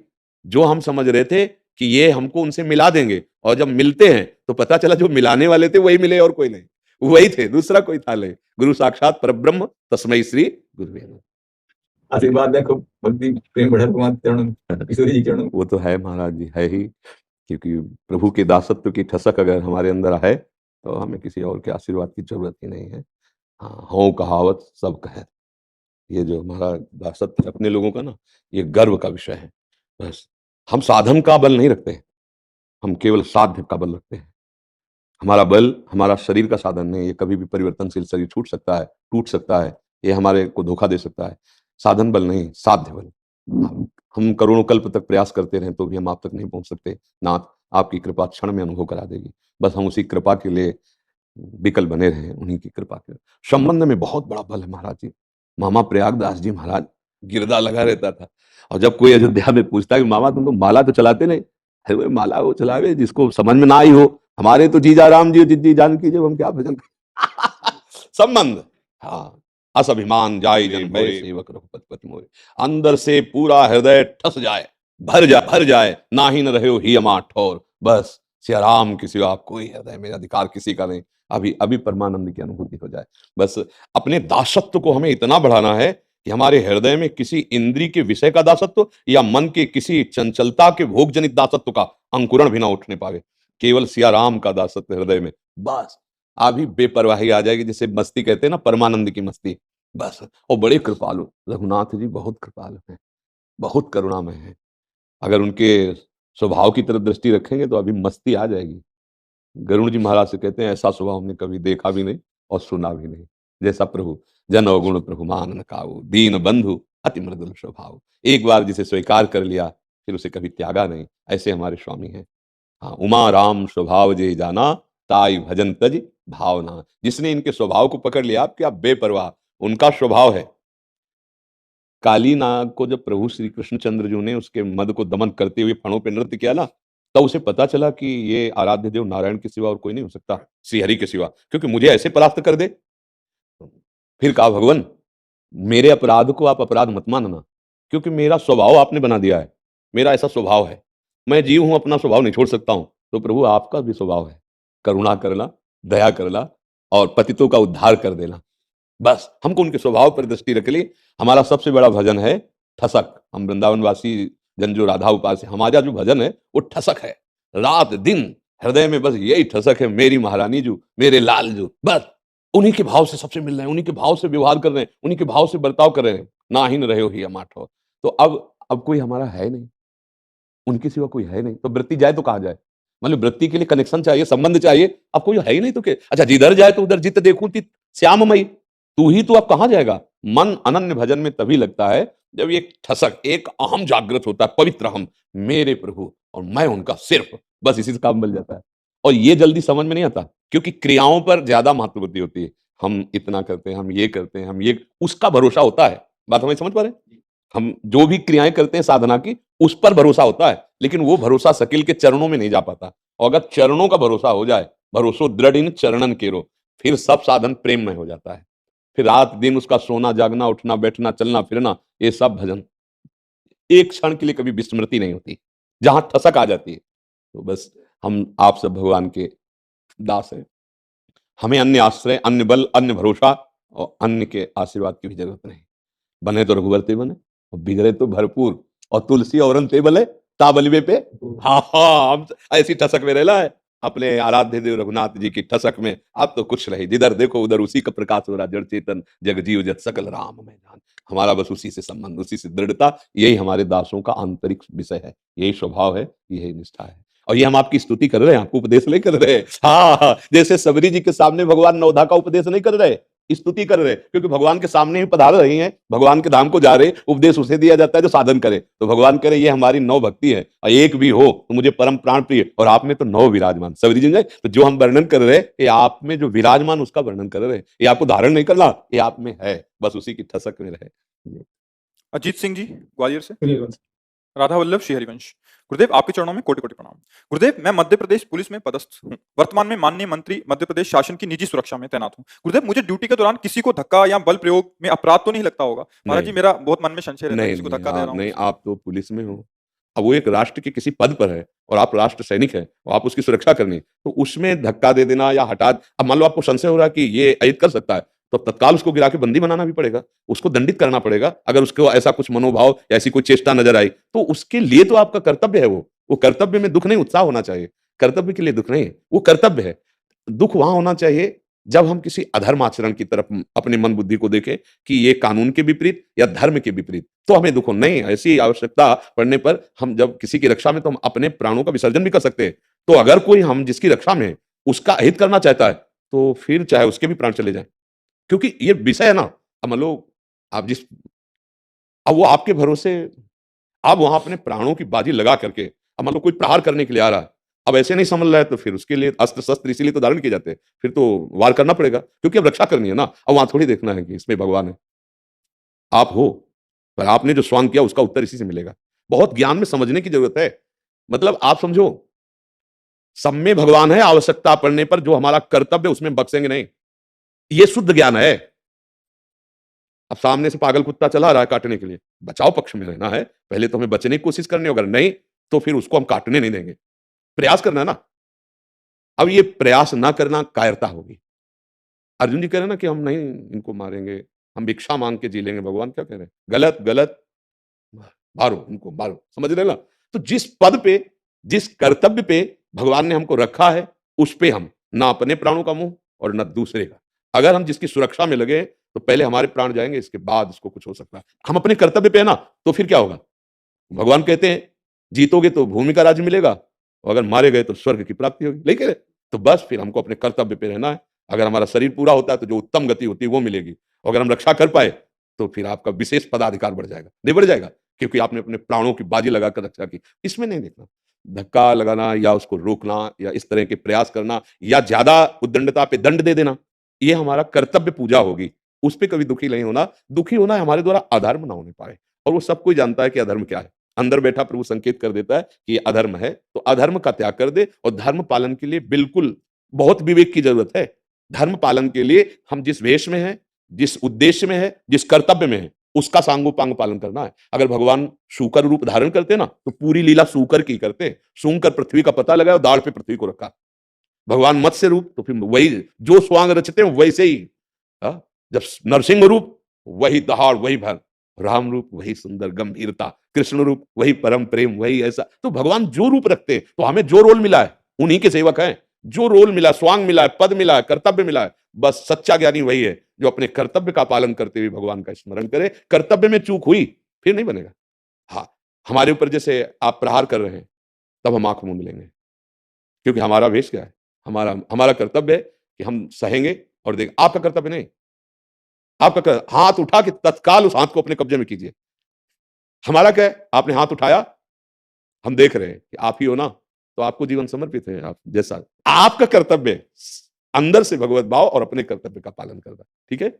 जो हम समझ रहे थे कि ये हमको उनसे मिला देंगे, और जब मिलते हैं तो पता चला जो मिलाने वाले थे वही मिले और कोई नहीं, वही थे, दूसरा कोई था नहीं। गुरु साक्षात परब्रह्म तस्मै श्री गुरुवे नमः। आशीर्वाद देखो, भक्ति प्रेम बढ़ा तुम्हारे चरणों, किशोरी जी चरणों। वो तो है महाराज जी, है ही, क्योंकि प्रभु के दासत्व की ठसक अगर हमारे अंदर है तो हमें किसी और के आशीर्वाद की जरूरत ही नहीं है। हाँ, हों कहावत सब कहे। ये जो हमारा दासत्व है अपने लोगों का ना, ये गर्व का विषय है। बस हम साधन का बल नहीं रखते हैं, हम केवल साध्य का बल रखते हैं। हमारा बल हमारा शरीर का साधन नहीं, ये कभी भी परिवर्तनशील शरीर छूट सकता है, टूट सकता है, ये हमारे को धोखा दे सकता है। साधन बल नहीं, साध्य बल। हम करोड़ों कल्प तक प्रयास करते रहें तो भी हम आप तक नहीं पहुंच सकते। नाथ आपकी कृपा क्षण में अनुभव करा देगी। बस हम उसी कृपा के लिए विकल बने रहे, उन्हीं की कृपा के। संबंध में बहुत बड़ा बल है महाराज जी। मामा प्रयागदास जी महाराज गिरदा लगा रहता था, और जब कोई अयोध्या में पूछता कि मामा तुम तो माला तो चलाते नहीं, अरे वो माला वो चलावे जिसको समझ में ना आई हो। हमारे तो जीजा राम जी जिद्दी जानकी, जब हम क्या भजन संबंध। हाँ, असभिमान जाय जय मैं सेवक रघुपति पति मोरे। अंदर से पूरा हृदय ठस जाए, भर जाए, ना ही न रहे ही अमा ठोर। बस सिया राम की सिवा कोई हृदय में अधिकार किसी का नहीं। अभी अभी परमानंद की अनुभूति हो जाए। बस अपने दासत्व को हमें इतना बढ़ाना है कि हमारे हृदय में किसी इंद्री के विषय का दासत्व या मन के किसी चंचलता के भोग जनित दासत्व का अंकुरण भी ना उठने पावे। केवल सिया राम का दासत्व हृदय में, बस अभी बेपरवाही आ जाएगी, जिसे मस्ती कहते हैं ना, परमानंद की मस्ती। बस, और बड़े कृपालु रघुनाथ जी, बहुत कृपालु हैं, बहुत करुणामय हैं। अगर उनके स्वभाव की तरफ दृष्टि रखेंगे तो अभी मस्ती आ जाएगी। गरुड़ जी महाराज से कहते हैं ऐसा स्वभाव हमने कभी देखा भी नहीं और सुना भी नहीं, जैसा प्रभु। जन अवगुण प्रभु मान न काऊ, दीन बंधु अति मृदुल स्वभाव। एक बार जिसे स्वीकार कर लिया फिर उसे कभी त्यागा नहीं, ऐसे हमारे स्वामी हैं। हाँ, उमा राम स्वभाव जे जाना, ताई भजन तज भावना। जिसने इनके स्वभाव को पकड़ लिया, आपके आप बेपरवाह, उनका स्वभाव है। काली नाग को जब प्रभु श्री कृष्णचंद्र जी ने उसके मद को दमन करते हुए फणों पे नृत्य किया ना, तब उसे पता चला कि ये आराध्य देव नारायण के सिवा और कोई नहीं हो सकता, श्री हरि के सिवा, क्योंकि मुझे ऐसे परास्त कर दे। फिर कहा भगवान मेरे अपराध को आप अपराध मत मानना, क्योंकि मेरा स्वभाव आपने बना दिया है, मेरा ऐसा स्वभाव है, मैं जीव हूं, अपना स्वभाव नहीं छोड़ सकता हूं। तो प्रभु आपका भी स्वभाव है करुणा करना, दया करना और पतितों का उद्धार कर देना। बस हमको उनके स्वभाव पर दृष्टि रख ली। हमारा सबसे बड़ा भजन है ठसक। हम वृंदावनवासी जन जो राधा उपास है, हमारा जो भजन है वो ठसक है। रात दिन हृदय में बस यही ठसक है, मेरी महारानी जो, मेरे लाल जो, बस उन्हीं के भाव से सबसे मिल रहे हैं, उन्हीं के भाव से व्यवहार कर रहे हैं, उन्हीं के भाव से बर्ताव कर रहे हैं। ना ही न रहे हो ही अमाठो। तो अब कोई हमारा है नहीं, उनके सिवा कोई है नहीं, तो वृत्ति जाए तो कहाँ जाए? मतलब वृत्ति के लिए कनेक्शन चाहिए, संबंध चाहिए। अब कोई है ही नहीं तो क्या? अच्छा, जिधर जाए तो उधर जित देखूं तित श्याममयी, तू ही तो अब कहां जाएगा? मन अनन्य भजन में तभी लगता है जब एक ठसक, एक अहम जागृत होता है, पवित्र हम, मेरे प्रभु और मैं उनका सिर्फ, बस इसी से काम मिल जाता है। और ये जल्दी समझ में नहीं आता, क्योंकि क्रियाओं पर ज्यादा महत्व बुद्धि होती है। हम इतना करते हैं, हम ये करते हैं, हम ये, उसका भरोसा होता है। बात हमें समझ पा रहे हैं? हम जो भी क्रियाएं करते हैं साधना की, उस पर भरोसा होता है, लेकिन वो भरोसा सकिल के चरणों में नहीं जा पाता। और अगर चरणों का भरोसा हो जाए, भरोसो दृढ़ इन चरणन केरो, फिर सब साधन प्रेम में हो जाता है। फिर रात दिन उसका सोना जागना, उठना बैठना, चलना फिरना, ये सब भजन एक क्षण के लिए कभी विस्मृति नहीं होती, जहां ठसक आ जाती है। तो बस हम आप सब भगवान के दास हैं, हमें अन्य आश्रय, अन्य बल, अन्य भरोसा और अन्य के आशीर्वाद की भी जरूरत नहीं। बने तो रघुवर ते बने और बिगड़े तो भरपूर, और तुलसी औरन ते बले ताबलिबे पे। हाँ हाँ, हम ऐसी ठसक में रहना है अपने आराध्य देव रघुनाथ जी की ठसक में। आप तो कुछ रहे, जिधर देखो उधर उसी का प्रकाश हो रहा, जड़ चेतन जग जीव जत सकल राम में जान। हमारा बस उसी से संबंध, उसी से दृढ़ता, यही हमारे दासों का आंतरिक विषय है, यही स्वभाव है, यही निष्ठा है। और ये हम आपकी स्तुति कर रहे हैं, आपको उपदेश नहीं कर रहे। हाँ, जैसे सबरी जी के सामने भगवान नवधा का उपदेश नहीं कर रहे, स्तुति कर रहे, क्योंकि भगवान के सामने ही पधार रही हैं, भगवान के धाम को जा रहे, उपदेश उसे दिया जाता है जो साधन करे। तो भगवान करे ये हमारी नौ भक्ति है, और एक भी हो तो मुझे परम प्राण प्रिय, और आप में तो नौ विराजमान। सबरी जी तो जो हम वर्णन कर रहे, ये आप में जो विराजमान उसका वर्णन कर रहे, ये आपको धारण नहीं करना, ये आप में है, बस उसी की ठसक में रहे। अजीत सिंह जी ग्वालियर से। राधा वल्लभ श्री हरिवंश। गुरुदेव आपके चरणों में कोटि कोटि प्रणाम। गुरुदेव मैं मध्य प्रदेश पुलिस में पदस्थ हूँ, वर्तमान में माननीय मंत्री मध्य प्रदेश शासन की निजी सुरक्षा में तैनात हूँ। गुरुदेव मुझे ड्यूटी के दौरान किसी को धक्का या बल प्रयोग में अपराध तो नहीं लगता होगा? महाराज जी मेरा बहुत मन में संशय रहता है, किसी को धक्का दे रहा हूँ। नहीं, आप तो पुलिस में हो, अब वो एक राष्ट्र के किसी पद पर है और आप राष्ट्र सैनिक हैं और आप उसकी सुरक्षा करनी, तो उसमें धक्का दे देना या हटा, अब मान लो आपको संशय हो रहा है कि ये अहित कर सकता है, तो तत्काल उसको गिरा के बंदी बनाना भी पड़ेगा, उसको दंडित करना पड़ेगा। अगर उसको ऐसा कुछ मनोभाव या ऐसी कोई चेष्टा नजर आई, तो उसके लिए तो आपका कर्तव्य है, वो कर्तव्य में दुख नहीं, उत्साह होना चाहिए। कर्तव्य के लिए दुख नहीं, वो कर्तव्य है। दुख वहां होना चाहिए जब हम किसी अधर्म आचरण की तरफ अपने मन बुद्धि को देखें कि ये कानून के विपरीत या धर्म के विपरीत, तो हमें दुख हो। नहीं, ऐसी आवश्यकता पड़ने पर हम जब किसी की रक्षा में, तो हम अपने प्राणों का विसर्जन भी कर सकते हैं। तो अगर कोई हम जिसकी रक्षा में है उसका अहित करना चाहता है, तो फिर चाहे उसके भी प्राण चले जाएं, क्योंकि ये विषय है ना। अब मान लो आप अब वो आपके भरोसे, आप वहां अपने प्राणों की बाजी लगा करके, अब मान लो कोई प्रहार करने के लिए आ रहा है, अब ऐसे नहीं संभल रहा है, तो फिर उसके लिए अस्त्र शस्त्र इसीलिए तो धारण किए जाते हैं, फिर तो वार करना पड़ेगा, क्योंकि अब रक्षा करनी है ना। अब वहां थोड़ी देखना है कि इसमें भगवान है, आप हो, पर आपने जो स्वांग किया उसका उत्तर इसी से मिलेगा। बहुत ज्ञान में समझने की जरूरत है। मतलब आप समझो, सब में भगवान है, आवश्यकता पड़ने पर जो हमारा कर्तव्य उसमें बख्शेंगे नहीं, ये शुद्ध ज्ञान है। अब सामने से पागल कुत्ता चला रहा है काटने के लिए, बचाव पक्ष में रहना है, पहले तो हमें बचने की कोशिश करनी है, अगर नहीं तो फिर उसको हम काटने नहीं देंगे, प्रयास करना है ना। अब ये प्रयास ना करना कायरता होगी। अर्जुन जी कह रहे हैं ना कि हम नहीं इनको मारेंगे, हम भिक्षा मांग के जी लेंगे। भगवान क्या कह रहे हैं? गलत गलत, मारो इनको, मारो। समझ रहे ना? तो जिस पद पे, जिस कर्तव्य पे भगवान ने हमको रखा है, उस पे हम ना अपने प्राणों का मुंह और न दूसरे का। अगर हम जिसकी सुरक्षा में लगे तो पहले हमारे प्राण जाएंगे, इसके बाद उसको कुछ हो सकता है। हम अपने कर्तव्य पे है ना, तो फिर क्या होगा? भगवान कहते हैं जीतोगे तो भूमि का राज्य मिलेगा, और अगर मारे गए तो स्वर्ग की प्राप्ति होगी। लेकिन तो बस फिर हमको अपने कर्तव्य पे रहना है। अगर हमारा शरीर पूरा होता है तो जो उत्तम गति होती है वो मिलेगी, और अगर हम रक्षा कर पाए तो फिर आपका विशेष पदाधिकार बढ़ जाएगा। नहीं बढ़ जाएगा? क्योंकि आपने अपने प्राणों की बाजी लगाकर रक्षा की। इसमें नहीं देखना धक्का लगाना या उसको रोकना या इस तरह के प्रयास करना या ज्यादा उद्दंडता पे दंड दे देना, ये हमारा कर्तव्य पूजा होगी। उस पर कभी दुखी नहीं होना। दुखी होना है हमारे द्वारा अधर्म ना होने पाए, और वो सब कोई जानता है कि अधर्म क्या है। अंदर बैठा प्रभु संकेत कर देता है कि ये अधर्म है, तो अधर्म का त्याग कर दे, और धर्म पालन के लिए बिल्कुल बहुत विवेक की जरूरत है। धर्म पालन के लिए हम जिस वेश में हैं, जिस उद्देश्य में है, जिस कर्तव्य में है, उसका सांगोपांग पालन करना है। अगर भगवान शूकर रूप धारण करते ना, तो पूरी लीला शूकर की करते। सूंघ कर पृथ्वी का पता लगाया, दाढ़ पे पृथ्वी को रखा। भगवान मत्स्य रूप, तो फिर वही जो स्वांग रचते हैं वैसे ही। जब नरसिंह रूप, वही दहाड़ वही भर। राम रूप वही सुंदर गंभीरता। कृष्ण रूप वही परम प्रेम, वही ऐसा। तो भगवान जो रूप रखते हैं, तो हमें जो रोल मिला है उन्हीं के सेवक हैं। जो रोल मिला, स्वांग मिला है, पद मिला है, कर्तव्य मिला है, बस सच्चा ज्ञानी वही है जो अपने कर्तव्य का पालन करते हुए भगवान का स्मरण करे। कर्तव्य में चूक हुई फिर नहीं बनेगा। हाँ, हमारे ऊपर जैसे आप प्रहार कर रहे हैं, तब हम आंख मूंद लेंगे, क्योंकि हमारा वेश क्या है? हमारा कर्तव्य है कि हम सहेंगे और देखें। आपका कर्तव्य नहीं। आपका हाथ उठा के तत्काल उस हाथ को अपने कब्जे में कीजिए। हमारा क्या है? आपने हाथ उठाया, हम देख रहे हैं कि आप ही हो ना, तो आपको जीवन समर्पित है। आप जैसा आपका कर्तव्य है, अंदर से भगवत भाव और अपने कर्तव्य का पालन करना। ठीक है?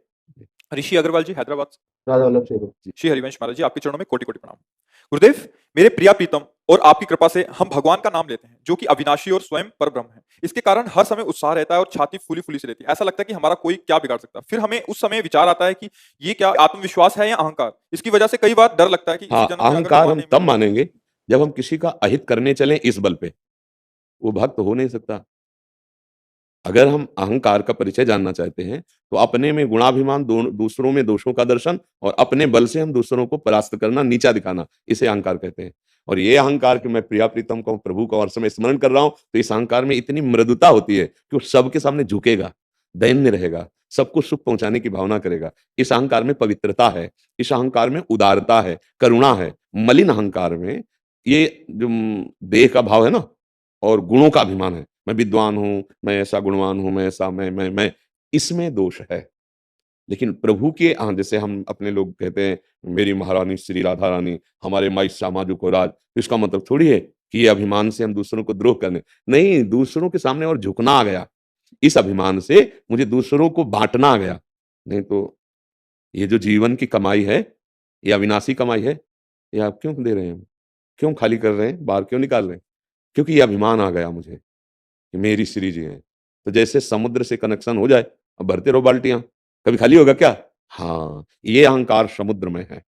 ऋषि अग्रवाल जी हैदराबाद से। राधा वल्लभ श्री श्री हरिवंश महाराज जी आपके चरणों में कोटि कोटि प्रणाम। गुरुदेव मेरे प्रिया प्रीतम और आपकी कृपा से हम भगवान का नाम लेते हैं जो कि अविनाशी और स्वयं परब्रह्म है। इसके कारण हर समय उत्साह रहता है और छाती फूली फूली से रहती है। ऐसा लगता है कि हमारा कोई क्या बिगाड़ सकता है। फिर हमें उस समय विचार आता है कि ये क्या आत्मविश्वास है या अहंकार। इसकी वजह से कई बार डर लगता है कि इसी हाँ, जन्म में अगर अहंकार भगवान हम नहीं तब मिले। मानेंगे जब हम किसी का अहित करने चलें इस बल पे, वो भक्त हो नहीं सकता। अगर हम अहंकार का परिचय जानना चाहते हैं, तो अपने में गुणाभिमान, दूसरों में दोषों का दर्शन और अपने बल से हम दूसरों को परास्त करना, नीचा दिखाना, इसे अहंकार कहते हैं। और ये अहंकार कि मैं प्रिया प्रीतम का हूँ, प्रभु का हर समय स्मरण कर रहा हूँ, तो इस अहंकार में इतनी मृदुता होती है कि वो सबके सामने झुकेगा, दैन्य रहेगा, सबको सुख पहुंचाने की भावना करेगा। इस अहंकार में पवित्रता है, इस अहंकार में उदारता है, करुणा है। मलिन अहंकार में ये जो देह का भाव है ना, और गुणों का अभिमान है, मैं विद्वान हूँ, मैं ऐसा गुणवान हूँ, मैं ऐसा मैं, इसमें दोष है। लेकिन प्रभु के जैसे हम अपने लोग कहते हैं, मेरी महारानी श्री राधा रानी, हमारे माई सामाजु को राज, तो इसका मतलब थोड़ी है कि ये अभिमान से हम दूसरों को द्रोह करने, नहीं, दूसरों के सामने और झुकना आ गया। इस अभिमान से मुझे दूसरों को बांटना आ गया। नहीं तो ये जो जीवन की कमाई है, ये अविनाशी कमाई है, ये आप क्यों दे रहे हैं? क्यों खाली कर रहे हैं? बाहर क्यों निकाल रहे हैं? क्योंकि ये अभिमान आ गया मुझे कि मेरी श्री जी हैं। तो जैसे समुद्र से कनेक्शन हो जाए, अब भरते रहो बाल्टियाँ, कभी खाली होगा क्या? हाँ, ये अहंकार समुद्र में है।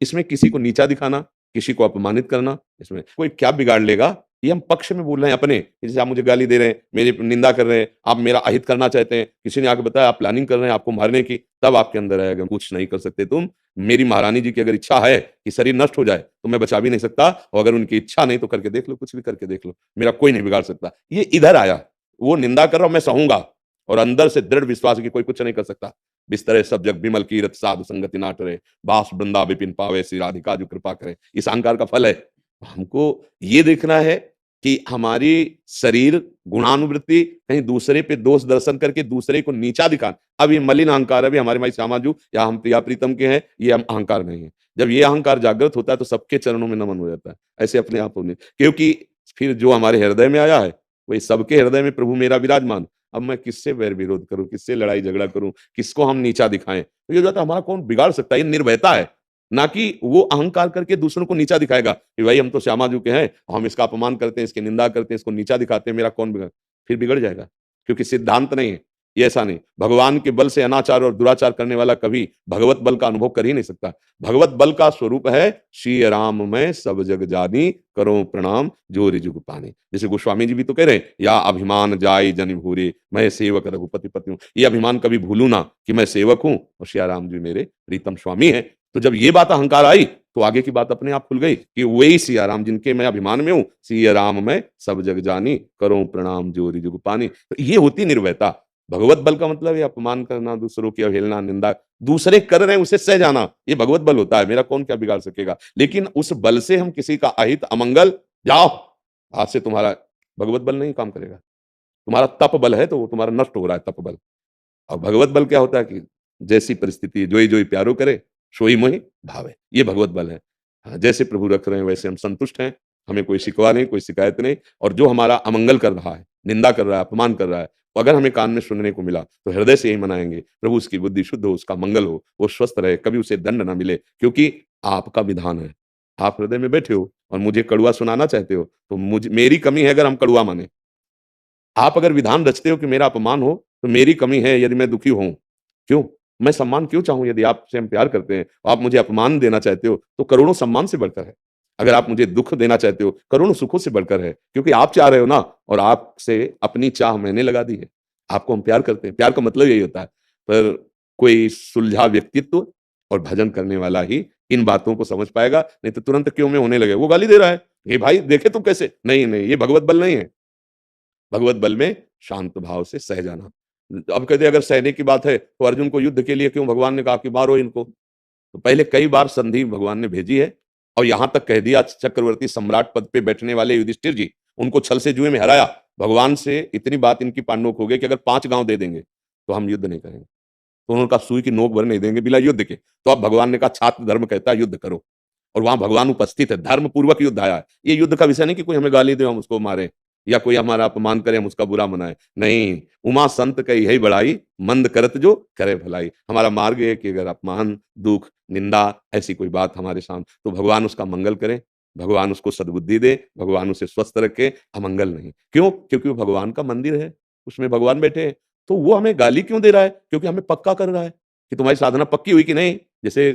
इसमें किसी को नीचा दिखाना, किसी को अपमानित करना, इसमें कोई क्या बिगाड़ लेगा? ये हम पक्ष में बोल रहे हैं अपने, जैसे आप मुझे गाली दे रहे हैं, मेरी निंदा कर रहे हैं, आप मेरा अहित करना चाहते हैं, किसी ने आके बताया आप प्लानिंग कर रहे हैं आपको मारने की, तब आपके अंदर आएगा कुछ नहीं कर सकते तुम। मेरी महारानी जी की अगर इच्छा है कि शरीर नष्ट हो जाए, तो मैं बचा भी नहीं सकता, और अगर उनकी इच्छा नहीं तो करके देख लो, कुछ भी करके देख लो, मेरा कोई नहीं बिगाड़ सकता। ये इधर आया, वो निंदा कर रहा हूं, मैं सहूंगा, और अंदर से दृढ़ विश्वास है कि कोई कुछ नहीं कर सकता। बिस्तरे सब जग विमल कीरत, साधु संगति ना टरे, बास वृंदा विपिन पावे, श्री राधिका जो कृपा करे। इस अहंकार का फल है। हमको ये देखना है कि हमारी शरीर गुणानुवृत्ति कहीं दूसरे पे दोष दर्शन करके दूसरे को नीचा दिखाना, अब ये मलिन अहंकार है। अभी हमारे माई श्यामाजू या हम प्रिया प्रीतम के हैं, ये हम अहंकार नहीं है। जब ये अहंकार जागृत होता है तो सबके चरणों में नमन हो जाता है, ऐसे अपने आप होने, क्योंकि फिर जो हमारे हृदय में आया है वही सबके हृदय में प्रभु मेरा विराजमान। अब मैं किससे वैर विरोध करूं, किससे लड़ाई झगड़ा करूं, किसको हम नीचा दिखाएं? तो ये जो है हमारा कौन बिगाड़ सकता है? ये निर्भयता है, ना कि वो अहंकार करके दूसरों को नीचा दिखाएगा कि भाई हम तो श्यामाजू के हैं, हम इसका अपमान करते हैं, इसकी निंदा करते हैं, इसको नीचा दिखाते हैं, मेरा कौन बिगड़, फिर बिगड़ जाएगा। क्योंकि सिद्धांत नहीं है ये, ऐसा नहीं। भगवान के बल से अनाचार और दुराचार करने वाला कभी भगवत बल का अनुभव कर ही नहीं सकता। भगवत बल का स्वरूप है श्री राम में सब जग जानी, करो प्रणाम जो रिजुग पानी। जैसे गोस्वामी जी भी तो कह रहे हैं, या अभिमान जाय जनि भूरे, मैं सेवक रघुपति पति हूँ। ये अभिमान कभी भूलू ना कि मैं सेवक हूँ और श्री राम जी मेरे प्रीतम स्वामी है। तो जब ये बात अहंकार आई तो आगे की बात अपने आप खुल गई कि वही सिया राम जिनके मैं अभिमान में हूँ, सिया राम में सब जग जानी, करो प्रणाम जो रिजुग पानी। तो ये होती निर्भयता। भगवत बल का मतलब ये अपमान करना, दूसरों की अवहेलना, निंदा, दूसरे कर रहे हैं उसे सह जाना, ये भगवत बल होता है। मेरा कौन क्या बिगाड़ सकेगा? लेकिन उस बल से हम किसी का अहित, अमंगल, जाओ आज से तुम्हारा भगवत बल नहीं काम करेगा, तुम्हारा तप बल है तो वो तुम्हारा नष्ट हो रहा है, तप बल। और भगवत बल क्या होता है कि जैसी परिस्थिति जोई जोई प्यारो करे, सोई मोहि भावे, ये भगवत बल है। हाँ, जैसे प्रभु रख रहे हैं वैसे हम संतुष्ट हैं, हमें कोई शिकवा नहीं, कोई शिकायत नहीं। और जो हमारा अमंगल कर रहा है, निंदा कर रहा है, अपमान कर रहा है, तो अगर हमें कान में सुनने को मिला तो हृदय से यही मनाएंगे, प्रभु उसकी बुद्धि शुद्ध हो, उसका मंगल हो, वो स्वस्थ रहे, कभी उसे दंड ना मिले, क्योंकि आपका विधान है। आप हृदय में बैठे हो और मुझे कड़ुआ सुनाना चाहते हो, तो मुझे मेरी कमी है अगर हम कड़ुआ माने। आप अगर विधान रचते हो कि मेरा अपमान हो, तो मेरी कमी है यदि मैं दुखी हूं। क्यों? मैं सम्मान क्यों चाहूं? यदि आपसे हम प्यार करते हैं, आप मुझे अपमान देना चाहते हो, तो करोड़ों सम्मान से बढ़कर है। अगर आप मुझे दुख देना चाहते हो, करोड़ों सुखों से बढ़कर है, क्योंकि आप चाह रहे हो ना, और आपसे अपनी चाह मैंने लगा दी है। आपको हम प्यार करते हैं, प्यार का मतलब यही होता है। पर कोई सुलझा व्यक्तित्व और भजन करने वाला ही इन बातों को समझ पाएगा, नहीं तो तुरंत क्यों में होने लगे। वो गाली दे रहा है, ये भाई देखे तुम कैसे, नहीं नहीं, ये भगवत बल नहीं है। भगवत बल में शांत भाव से सह जाना। अब कहते अगर सहने की बात है तो अर्जुन को युद्ध के लिए क्यों भगवान ने कहा कि मारो इनको? तो पहले कई बार संधि भगवान ने भेजी है, और यहां तक कह दिया चक्रवर्ती सम्राट पद पे बैठने वाले युधिष्ठिर जी, उनको छल से जुए में हराया। भगवान से इतनी बात इनकी पांडवों को हो गई कि अगर 5 गांव दे देंगे तो हम युद्ध नहीं करेंगे। तो उन्होंने कहा सुई की नोक भर नहीं देंगे बिना युद्ध के। तो अब भगवान ने कहा छात्र धर्म कहता है युद्ध करो, और वहां भगवान उपस्थित है, धर्म पूर्वक युद्ध आया है। ये युद्ध का विषय नहीं कि कोई हमें गाली दे हम उसको मारे, या कोई हमारा अपमान करे हम उसका बुरा मनाए। नहीं, उमा संत कही यही बड़ाई, मंद करत जो करे भलाई। हमारा मार्ग है कि अगर अपमान, दुख, निंदा, ऐसी कोई बात हमारे सामने, तो भगवान उसका मंगल करें, भगवान उसको सद्बुद्धि दे, भगवान उसे स्वस्थ रखे, अमंगल नहीं। क्यों? क्योंकि वो भगवान का मंदिर है, उसमें भगवान बैठे हैं। तो वो हमें गाली क्यों दे रहा है? क्योंकि हमें पक्का कर रहा है कि तुम्हारी साधना पक्की हुई कि नहीं। जैसे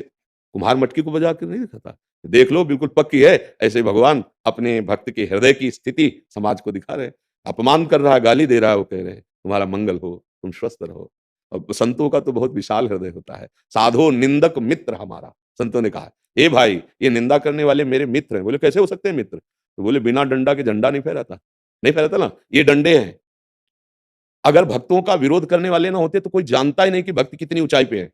कुम्हार मटकी को बजा के नहीं दिखाता, देख लो बिल्कुल पक्की है। ऐसे भगवान अपने भक्त के हृदय की स्थिति समाज को दिखा रहे हैं। अपमान कर रहा है, गाली दे रहा है, वो कह रहे हैं तुम्हारा मंगल हो, तुम स्वस्थ रहो। अब संतों का तो बहुत विशाल हृदय होता है। साधो निंदक मित्र हमारा, संतों ने कहा ए भाई ये निंदा करने वाले मेरे मित्र हैं। बोले कैसे हो सकते हैं मित्र? तो बोले बिना डंडा के झंडा नहीं फहराता, नहीं फहराता ना, ये डंडे हैं। अगर भक्तों का विरोध करने वाले ना होते तो कोई जानता ही नहीं कि भक्त कितनी ऊंचाई पे है।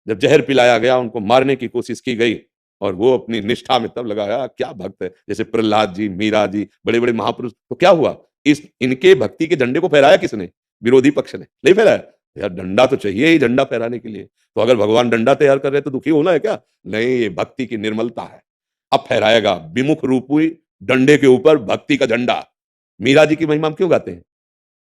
जब जहर पिलाया गया, उनको मारने की कोशिश की गई और वो अपनी निष्ठा में तब लगाया क्या भक्त है। जैसे प्रहलाद जी, मीरा जी, बड़े बड़े महापुरुष, तो क्या हुआ, इस इनके भक्ति के झंडे को फहराया किसने? विरोधी पक्ष ने नहीं फहराया। यार डंडा तो चाहिए ही झंडा फहराने के लिए। तो अगर भगवान डंडा तैयार कर रहे तो दुखी होना है क्या? नहीं, ये भक्ति की निर्मलता है। अब फहराएगा विमुख रूपी डंडे के ऊपर भक्ति का झंडा। मीरा जी की महिमा हम क्यों गाते हैं?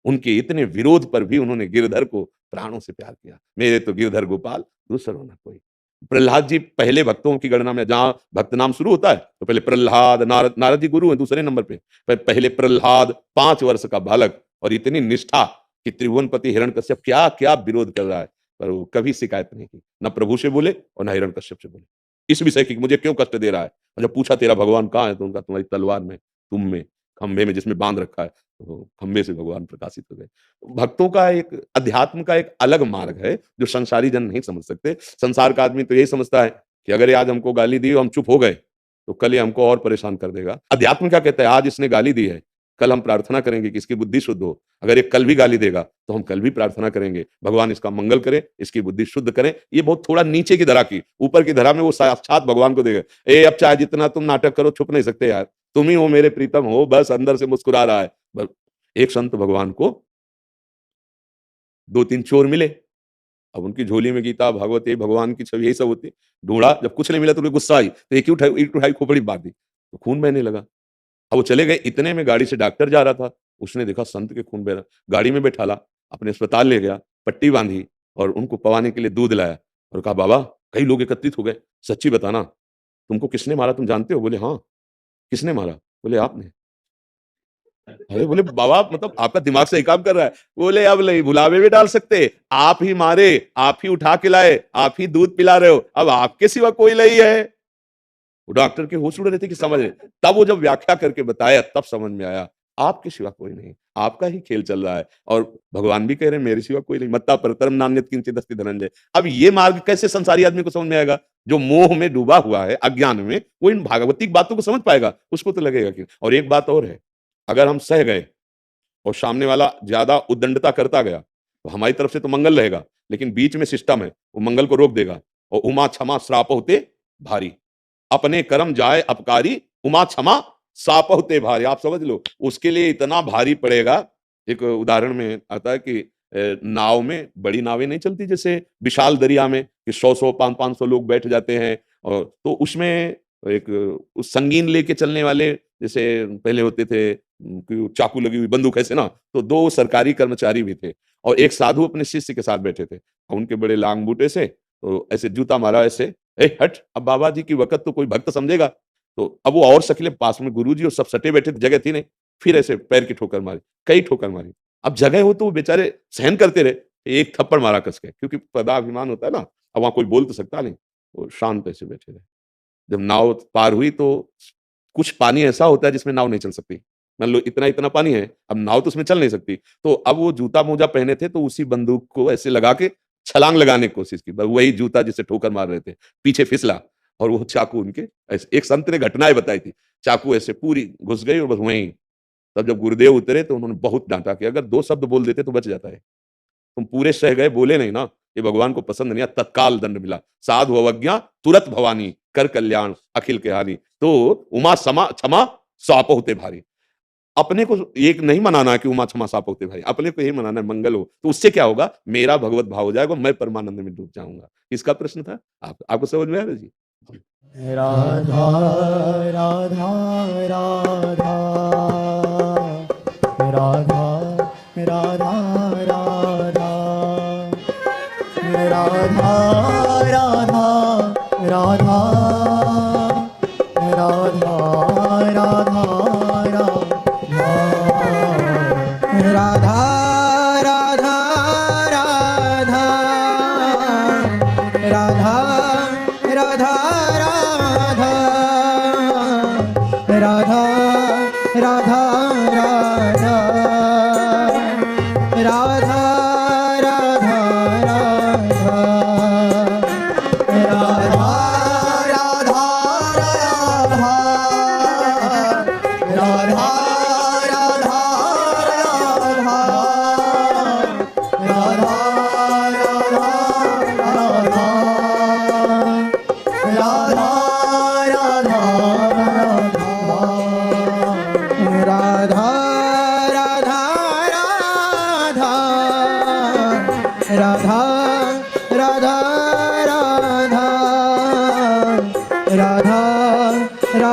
उनके इतने विरोध पर भी उन्होंने गिरधर को प्राणों से प्यार किया। मेरे तो गिरधर गोपाल दूसरों ना कोई। प्रहलाद जी पहले भक्तों की गणना में, जहां भक्त नाम शुरू होता है तो पहले प्रहलाद, नारद, नारद जी गुरु हैं दूसरे नंबर पे। पहले प्रहलाद 5 वर्ष का बालक, और इतनी निष्ठा कि त्रिभुवनपति हिरण्यकश्यप क्या क्या विरोध कर रहा है, पर वो कभी शिकायत नहीं की, न प्रभु से बोले और न हिरण्यकश्यप से बोले इस विषय की मुझे क्यों कष्ट दे रहा है। और जब पूछा तेरा भगवान कहाँ है, तो उनका तुम्हारी तलवार में, तुम में, खंभे में जिसमें बांध रखा है। तो खंभे से भगवान प्रकाशित हो गए। भक्तों का एक अध्यात्म का एक अलग मार्ग है जो संसारी जन नहीं समझ सकते। संसार का आदमी तो यही समझता है कि अगर ये आज हमको गाली दी और हम चुप हो गए तो कल ये हमको और परेशान कर देगा। अध्यात्म क्या कहता है, आज इसने गाली दी है, कल हम प्रार्थना करेंगे कि इसकी बुद्धि शुद्ध हो। अगर ये कल भी गाली देगा तो हम कल भी प्रार्थना करेंगे भगवान इसका मंगल करे, इसकी बुद्धि शुद्ध करे। ये बहुत थोड़ा नीचे की धरा की, ऊपर की धरा में वो साक्षात भगवान को देगा। ए अब चाहे जितना तुम नाटक करो छुप नहीं सकते यार, तुम ही हो मेरे प्रीतम हो, बस अंदर से मुस्कुरा रहा है। एक संत भगवान को 2-3 चोर मिले। अब उनकी झोली में गीता, भागवत, भगवान की छवि, यही सब होती। ढूंढा, जब कुछ नहीं मिला तो उन्हें गुस्सा आई, तो एक उठाई खोपड़ी बांध दी, तो खून बहने लगा। अब वो चले गए, इतने में गाड़ी से डॉक्टर जा रहा था, उसने देखा संत के खून बह रहा, गाड़ी में बैठाला, अपने अस्पताल ले गया, पट्टी बांधी और उनको पवाने के लिए दूध लाया और कहा बाबा कई लोग एकत्रित हो गए, सच्ची बताना तुमको किसने मारा, तुम जानते हो? बोले हाँ। किसने मारा? बोले आपने। अरे बोले बाबा मतलब आपका दिमाग सही काम कर रहा है? बोले अब नहीं भुलावे में डाल सकते, आप ही मारे, आप ही उठा के लाए, आप ही दूध पिला रहे हो, अब आपके सिवा कोई नहीं है। वो डॉक्टर के होश उड़ रहे थे कि समझ रहे, तब वो जब व्याख्या करके बताया तब समझ में आया आपके सिवा कोई नहीं, आपका ही खेल चल रहा है। और भगवान भी कह रहे हैं मेरे सिवा कोई नहीं, मत्ता परतरम नान्यत किंचित अस्ति धनंजय। अब ये मार्ग कैसे संसारी आदमी को समझ में आएगा? जो मोह में डूबा हुआ है, अज्ञान में, वो इन भागवतिक बातों को समझ पाएगा? उसको तो लगेगा कि। और एक बात और है, अगर हम सह गए और सामने वाला ज्यादा उद्दंडता करता गया तो हमारी तरफ से तो मंगल रहेगा, लेकिन बीच में सिस्टम है, वो मंगल को रोक देगा। और उमा क्षमा श्राप होते भारी, अपने कर्म जाए अपकारी, उमा क्षमा साप होते भारी। आप समझ लो, उसके लिए इतना भारी पड़ेगा। एक उदाहरण में आता है कि नाव में, बड़ी नावें नहीं चलती जैसे विशाल दरिया में कि 100-100 500-500 लोग बैठ जाते हैं, और तो उसमें एक उस संगीन लेके चलने वाले, जैसे पहले होते थे कि चाकू लगी हुई बंदूक ऐसे ना, तो 2 सरकारी कर्मचारी भी थे और एक साधु अपने शिष्य के साथ बैठे थे। उनके बड़े लांग बूटे से तो ऐसे जूता मारा, ऐसे ए हट, अब बाबा जी की वक़्त तो कोई भक्त समझेगा। तो अब वो और शकीले, पास में गुरुजी और सब सटे बैठे थे, जगह थी नहीं, फिर ऐसे पैर की ठोकर मारी, कई ठोकर मारी। अब जगह हो तो वो बेचारे सहन करते रहे, एक थप्पड़ मारा कस के, क्योंकि पदाभिमान होता है ना, अब वहाँ कोई बोल तो सकता नहीं, वो शांत ऐसे बैठे रहे। जब नाव पार हुई तो कुछ पानी ऐसा होता है जिसमें नाव नहीं चल सकती। मान लो इतना पानी है, अब नाव तो उसमें चल नहीं सकती। तो अब वो जूता मोजा पहने थे, तो उसी बंदूक को ऐसे लगा के छलांग लगाने की कोशिश की, वही जूता जिससे ठोकर मार रहे थे, पीछे फिसला और वो चाकू उनके ऐसे, एक संत ने घटनाएं बताई थी, चाकू ऐसे पूरी घुस गई और बस वहीं। तब जब गुरुदेव उतरे तो उन्होंने बहुत डांटा कि अगर 2 शब्द बोल देते तो बच जाता है, तुम पूरे सह गए, बोले नहीं ना, ये भगवान को पसंद नहीं आया, तत्काल दंड मिला। साधु अवज्ञा तुरत भवानी, कर कल्याण अखिल के हानि। तो उमा समा क्षमा साप होते भारी। अपने को एक नहीं मनाना है कि उमा क्षमा साप होते भारी, अपने को यही मनाना है मंगल हो, तो उससे क्या होगा, मेरा भगवत भाव हो जाएगा, मैं परमानंद में डूब जाऊंगा। इसका प्रश्न था, आपको समझ में आया जी? राधा राधा राधा राधा राधा राधा राधा राधा राधा राधा राधा राधा राधा राधा राधा राधा राधा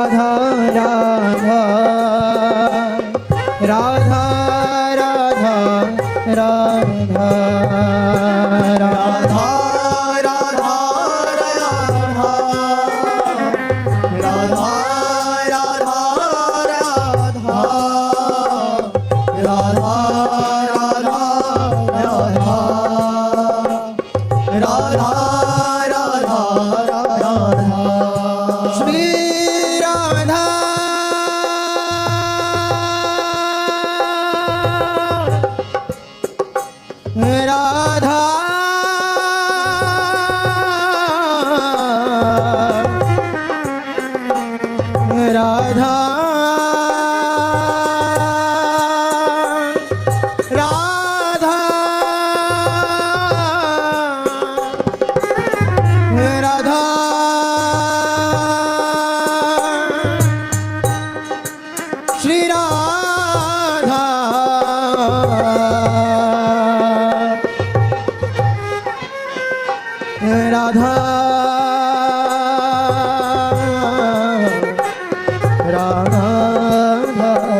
राधा राधा राधा राधा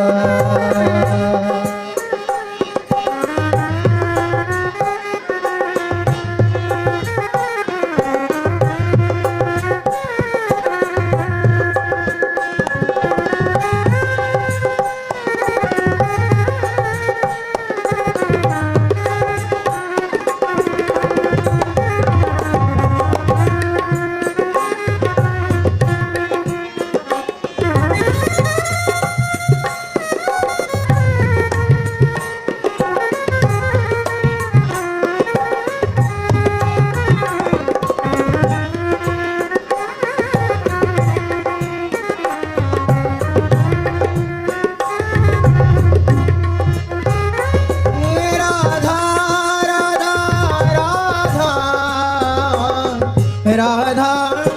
राधा